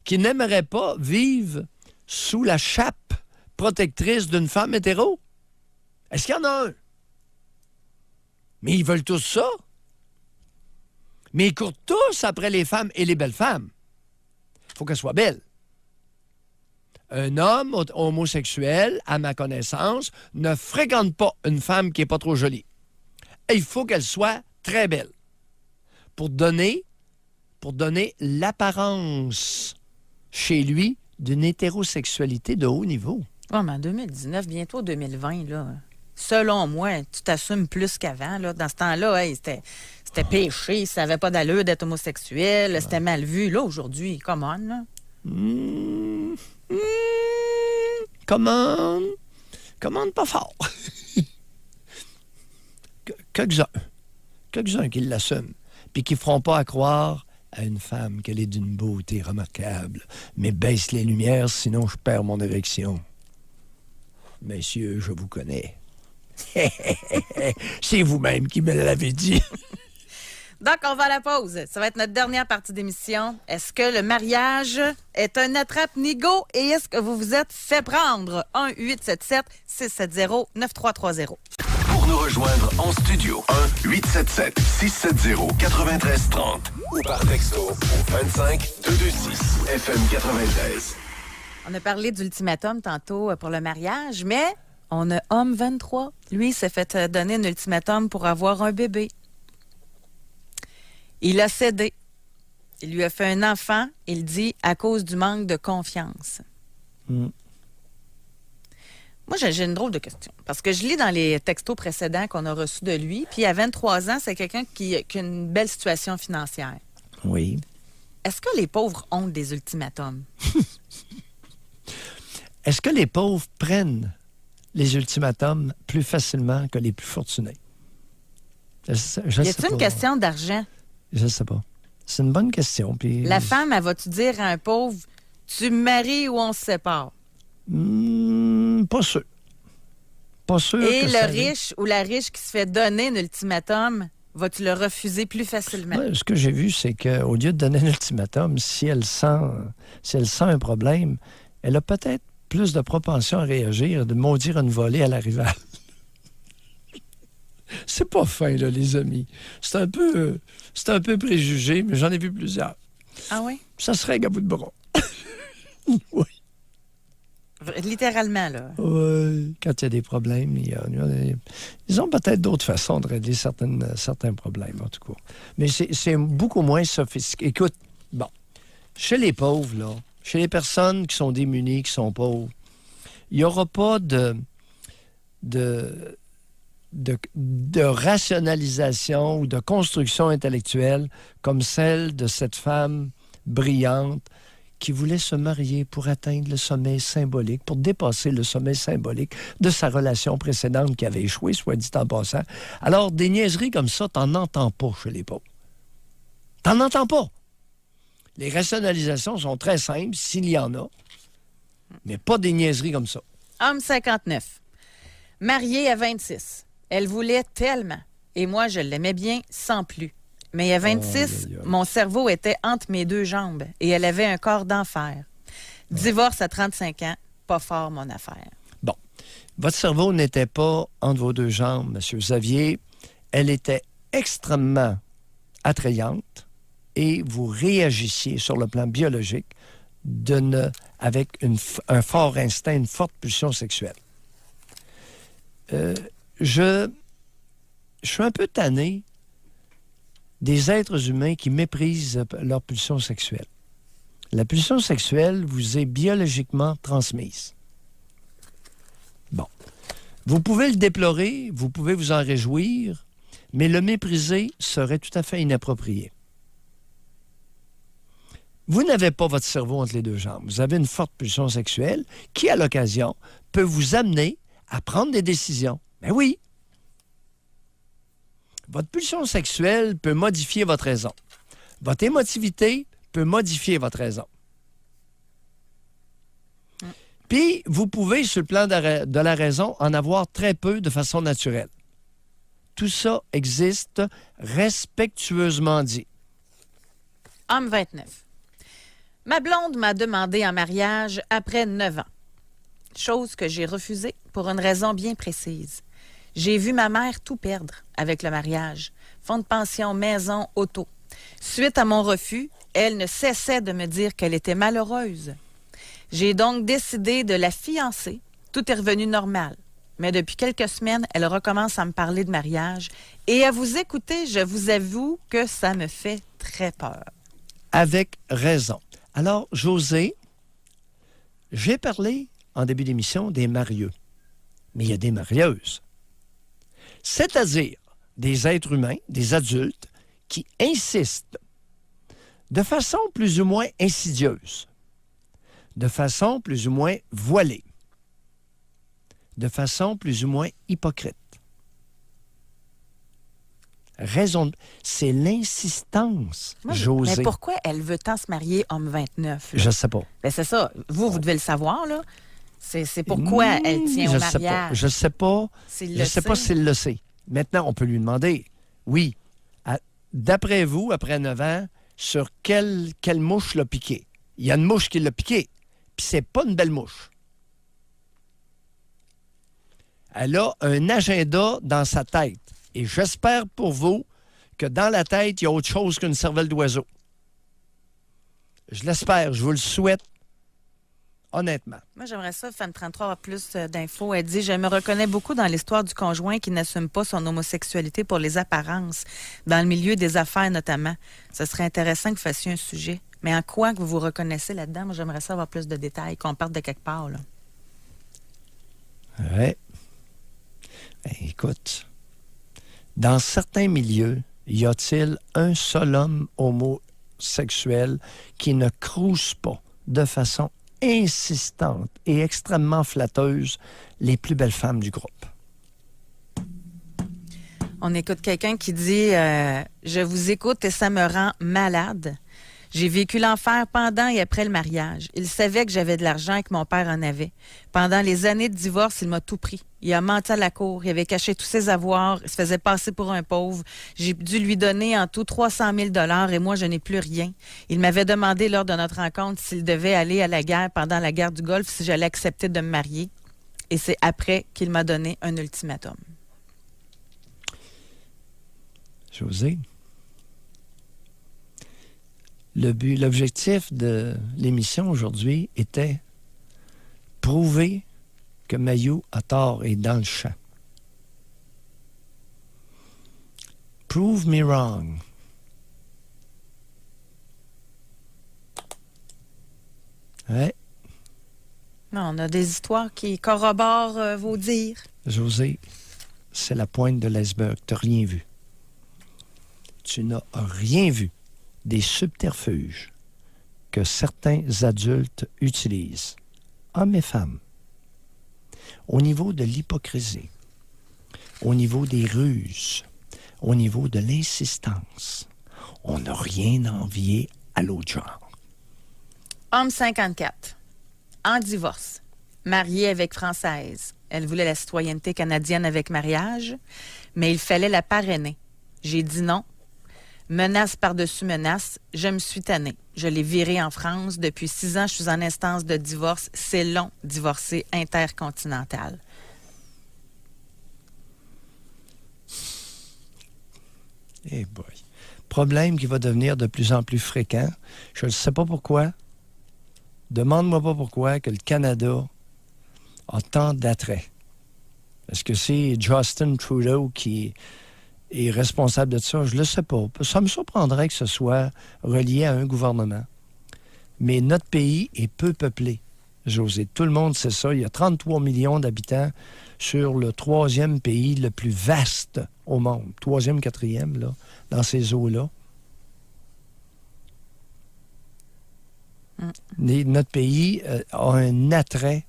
qui n'aimerait pas vivre sous la chape protectrice d'une femme hétéro? Est-ce qu'il y en a un? Mais ils veulent tous ça. Mais ils courent tous après les femmes et les belles femmes. Il faut qu'elles soient belles. Un homme homosexuel, à ma connaissance, ne fréquente pas une femme qui n'est pas trop jolie. Et il faut qu'elle soit très belle pour donner l'apparence chez lui d'une hétérosexualité de haut niveau. Oh, mais en 2019, bientôt 2020, là, selon moi, tu t'assumes plus qu'avant. Là. Dans ce temps-là, hey, c'était péché, ça n'avait pas d'allure d'être homosexuel, c'était mal vu. Là, aujourd'hui, come on, là. Commande pas fort. Quelques-uns qui l'assument, puis qui ne feront pas à croire à une femme qu'elle est d'une beauté remarquable, mais baisse les lumières, sinon je perds mon érection. Messieurs, je vous connais. C'est vous-même qui me l'avez dit. Donc, on va à la pause. Ça va être notre dernière partie d'émission. Est-ce que le mariage est un attrape-nigo et est-ce que vous vous êtes fait prendre? 1-877-670-9330. Pour nous rejoindre en studio, 1-877-670-9330 ou par texto au 25-226 FM 93. On a parlé d'ultimatum tantôt pour le mariage, mais on a homme 23. Lui, il s'est fait donner un ultimatum pour avoir un bébé. Il a cédé. Il lui a fait un enfant, il dit, à cause du manque de confiance. Moi, j'ai une drôle de question. Parce que je lis dans les textos précédents qu'on a reçus de lui, puis à 23 ans, c'est quelqu'un qui a une belle situation financière. Oui. Est-ce que les pauvres ont des ultimatums? Est-ce que les pauvres prennent les ultimatums plus facilement que les plus fortunés? Y a-t-il une question d'argent? Je sais pas. C'est une bonne question. Puis... La femme, elle va-tu dire à un pauvre, tu me maries ou on se sépare? Pas sûr. Pas sûr. Et que le ça riche ou la riche qui se fait donner un ultimatum, vas-tu le refuser plus facilement? Ouais, ce que j'ai vu, c'est qu'au lieu de donner un ultimatum, si elle sent un problème, elle a peut-être plus de propension à réagir, de maudire une volée à la rivale. C'est pas fin, là, les amis. C'est un peu préjugé, mais j'en ai vu plusieurs. Ah oui? Ça se règle à bout de bras. Oui. Littéralement, là. Oui. Quand il y a des problèmes, ils ont peut-être d'autres façons de régler certains problèmes, en tout cas. Mais c'est beaucoup moins sophistiqué. Écoute, bon, chez les pauvres, là, chez les personnes qui sont démunies, qui sont pauvres, il n'y aura pas de rationalisation ou de construction intellectuelle comme celle de cette femme brillante qui voulait se marier pour atteindre le sommet symbolique, pour dépasser le sommet symbolique de sa relation précédente qui avait échoué, soit dit en passant. Alors, des niaiseries comme ça, t'en entends pas chez les pauvres. T'en entends pas. Les rationalisations sont très simples, s'il y en a, mais pas des niaiseries comme ça. Homme 59. Mariée à 26. Elle voulait tellement. Et moi, je l'aimais bien sans plus. Mais à 26, mon cerveau était entre mes deux jambes et elle avait un corps d'enfer. Divorce à 35 ans, pas fort mon affaire. Bon. Votre cerveau n'était pas entre vos deux jambes, M. Xavier. Elle était extrêmement attrayante et vous réagissiez sur le plan biologique avec un fort instinct, une forte pulsion sexuelle. Je suis un peu tanné des êtres humains qui méprisent leur pulsion sexuelle. La pulsion sexuelle vous est biologiquement transmise. Bon. Vous pouvez le déplorer, vous pouvez vous en réjouir, mais le mépriser serait tout à fait inapproprié. Vous n'avez pas votre cerveau entre les deux jambes. Vous avez une forte pulsion sexuelle qui, à l'occasion, peut vous amener à prendre des décisions. Ben oui. Votre pulsion sexuelle peut modifier votre raison. Votre émotivité peut modifier votre raison. Puis, vous pouvez, sur le plan de la raison, en avoir très peu de façon naturelle. Tout ça existe respectueusement dit. Homme 29. Ma blonde m'a demandé en mariage après 9 ans. Chose que j'ai refusée pour une raison bien précise. J'ai vu ma mère tout perdre avec le mariage. Fonds de pension, maison, auto. Suite à mon refus, elle ne cessait de me dire qu'elle était malheureuse. J'ai donc décidé de la fiancer. Tout est revenu normal. Mais depuis quelques semaines, elle recommence à me parler de mariage. Et à vous écouter, je vous avoue que ça me fait très peur. Avec raison. Alors, José, j'ai parlé en début d'émission des marieux. Mais il y a des marieuses. C'est-à-dire des êtres humains, des adultes, qui insistent de façon plus ou moins insidieuse, de façon plus ou moins voilée, de façon plus ou moins hypocrite. C'est l'insistance, José. Mais pourquoi elle veut tant se marier, homme 29? Là? Je ne sais pas. Ben c'est ça. Vous devez le savoir, là. C'est pourquoi elle tient au mariage. Je ne sais pas. Je ne sais pas s'il le sait. Maintenant, on peut lui demander, oui, d'après vous, après 9 ans, sur quelle mouche l'a piqué? Il y a une mouche qui l'a piqué, puis c'est pas une belle mouche. Elle a un agenda dans sa tête. Et j'espère pour vous que dans la tête, il y a autre chose qu'une cervelle d'oiseau. Je l'espère, je vous le souhaite. Honnêtement. Moi, j'aimerais ça, Femme 33, avoir plus d'infos. Elle dit « Je me reconnais beaucoup dans l'histoire du conjoint qui n'assume pas son homosexualité pour les apparences, dans le milieu des affaires notamment. Ce serait intéressant que vous fassiez un sujet. Mais en quoi que vous vous reconnaissez là-dedans? Moi, j'aimerais ça avoir plus de détails, qu'on parte de quelque part. Là. Oui. Ben, écoute, dans certains milieux, y a-t-il un seul homme homosexuel qui ne crouse pas de façon insistante et extrêmement flatteuse les plus belles femmes du groupe? On écoute quelqu'un qui dit je vous écoute et ça me rend malade. J'ai vécu l'enfer pendant et après le mariage. Il savait que j'avais de l'argent et que mon père en avait. Pendant les années de divorce, il m'a tout pris. Il a menti à la cour, il avait caché tous ses avoirs, il se faisait passer pour un pauvre. J'ai dû lui donner en tout 300 000 $ et moi, je n'ai plus rien. Il m'avait demandé lors de notre rencontre s'il devait aller à la guerre pendant la guerre du Golfe, si j'allais accepter de me marier. Et c'est après qu'il m'a donné un ultimatum. José, L'objectif de l'émission aujourd'hui était prouver que Mailloux a tort et dans le champ. Prove me wrong. Ouais. Non, on a des histoires qui corroborent vos dires. José, c'est la pointe de l'iceberg. Tu n'as rien vu. Tu n'as rien vu des subterfuges que certains adultes utilisent, hommes et femmes, au niveau de l'hypocrisie, au niveau des ruses, au niveau de l'insistance. On n'a rien envié à l'autre genre. Homme 54, en divorce, marié avec Française. Elle voulait la citoyenneté canadienne avec mariage, mais il fallait la parrainer. J'ai dit non. Menace par-dessus menace, je me suis tannée. Je l'ai virée en France. Depuis 6 ans, je suis en instance de divorce. C'est long, divorcer intercontinental. Eh boy. Problème qui va devenir de plus en plus fréquent. Je ne sais pas pourquoi. Demande-moi pas pourquoi que le Canada a tant d'attrait. Est-ce que c'est Justin Trudeau qui est responsable de ça? Je ne le sais pas. Ça me surprendrait que ce soit relié à un gouvernement. Mais notre pays est peu peuplé, José. Tout le monde sait ça. Il y a 33 millions d'habitants sur le 3e pays le plus vaste au monde. 3e, 4e, là, dans ces eaux-là. Notre pays a un attrait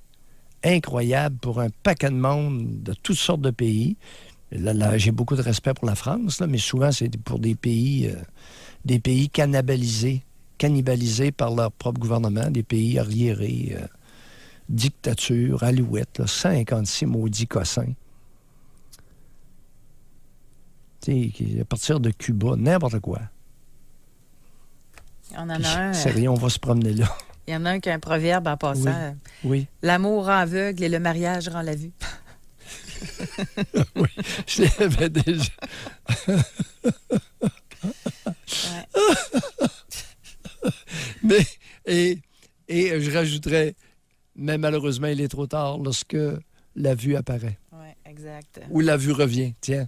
incroyable pour un paquet de monde de toutes sortes de pays. Là, j'ai beaucoup de respect pour la France, là, mais souvent, c'est pour des pays cannibalisés par leur propre gouvernement, des pays arriérés, dictature, alouette, là, 56 maudits cossins. Tu sais, à partir de Cuba, n'importe quoi. On en a un. C'est rien, on va se promener là. Il y en a un qui a un proverbe en passant. Oui. L'amour rend aveugle et le mariage rend la vue. Oui, je l'avais déjà. Mais, et je rajouterais, mais malheureusement, il est trop tard lorsque la vue apparaît. Oui, exact. Ou la vue revient, tiens.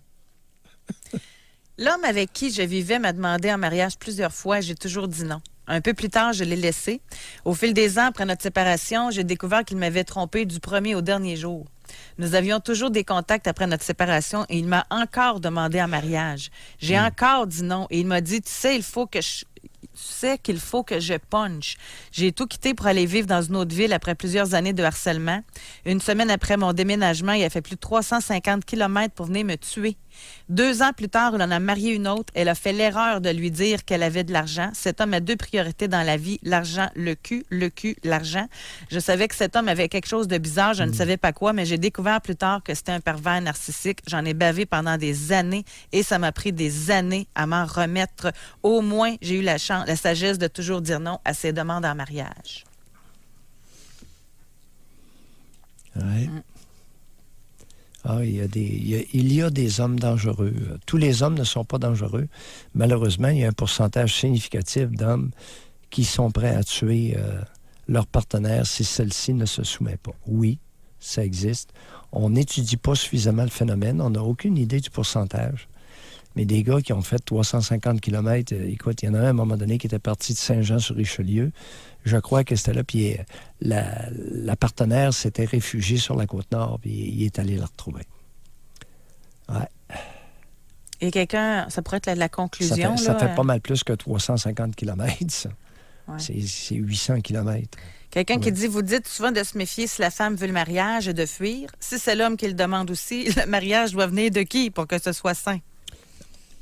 L'homme avec qui je vivais m'a demandé en mariage plusieurs fois et j'ai toujours dit non. Un peu plus tard, je l'ai laissé. Au fil des ans, après notre séparation, j'ai découvert qu'il m'avait trompé du premier au dernier jour. Nous avions toujours des contacts après notre séparation et il m'a encore demandé en mariage. J'ai encore dit non et il m'a dit, tu sais qu'il faut que je punch. J'ai tout quitté pour aller vivre dans une autre ville après plusieurs années de harcèlement. Une semaine après mon déménagement, il a fait plus de 350 km pour venir me tuer. 2 ans plus tard, il en a marié une autre. Elle a fait l'erreur de lui dire qu'elle avait de l'argent. Cet homme a 2 priorités dans la vie, l'argent, le cul, l'argent. Je savais que cet homme avait quelque chose de bizarre, je ne savais pas quoi, mais j'ai découvert plus tard que c'était un pervers narcissique. J'en ai bavé pendant des années et ça m'a pris des années à m'en remettre. Au moins, j'ai eu la sagesse de toujours dire non à ses demandes en mariage. Oui. Il y a des hommes dangereux. Tous les hommes ne sont pas dangereux. Malheureusement, il y a un pourcentage significatif d'hommes qui sont prêts à tuer leur partenaire si celle-ci ne se soumet pas. Oui, ça existe. On n'étudie pas suffisamment le phénomène. On n'a aucune idée du pourcentage. Mais des gars qui ont fait 350 km, écoute, il y en a un à un moment donné qui était parti de Saint-Jean-sur-Richelieu. Je crois que c'était là, puis la partenaire s'était réfugiée sur la Côte-Nord, puis il est allé la retrouver. Ouais. Et quelqu'un, ça pourrait être la conclusion. Ça fait pas mal plus que 350 km, ça. Ouais. C'est 800 km. Quelqu'un qui dit, vous dites souvent de se méfier si la femme veut le mariage et de fuir. Si c'est l'homme qui le demande aussi, le mariage doit venir de qui pour que ce soit sain?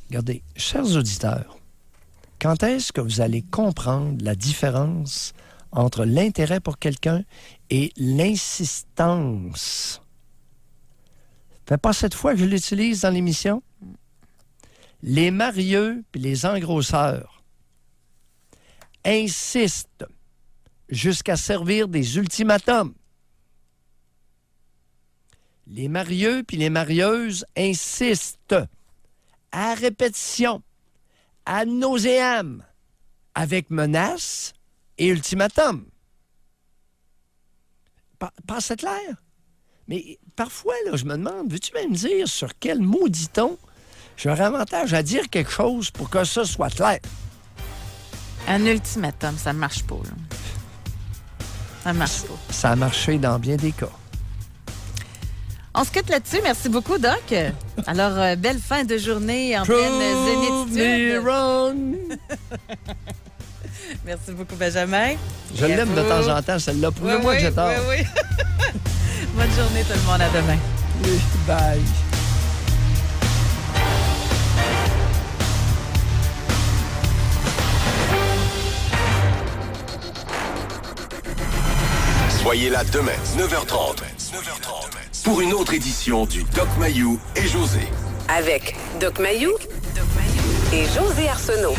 Regardez, chers auditeurs, quand est-ce que vous allez comprendre la différence entre l'intérêt pour quelqu'un et l'insistance? Ça fait pas cette fois que je l'utilise dans l'émission. Les marieux puis les engrosseurs insistent jusqu'à servir des ultimatums. Les marieux puis les marieuses insistent à répétition, ad nauseam, avec menace et ultimatum. Passe clair? Mais parfois, là, je me demande, veux-tu même dire sur quel maudit ton j'aurais avantage à dire quelque chose pour que ça soit clair? Un ultimatum, ça ne marche pas. Là. Ça ne marche pas. Ça a marché dans bien des cas. On se quitte là-dessus. Merci beaucoup, Doc. Alors, belle fin de journée en pleine zénitude. Merci beaucoup, Benjamin. Je l'aime de temps en temps, celle-là. Prouvez-moi que j'ai tort. Oui. Bonne journée, tout le monde. À demain. Oui, bye. Soyez là demain, 9h30. Pour une autre édition du Doc Mayou et José. Avec Doc Mayou et José Arsenault.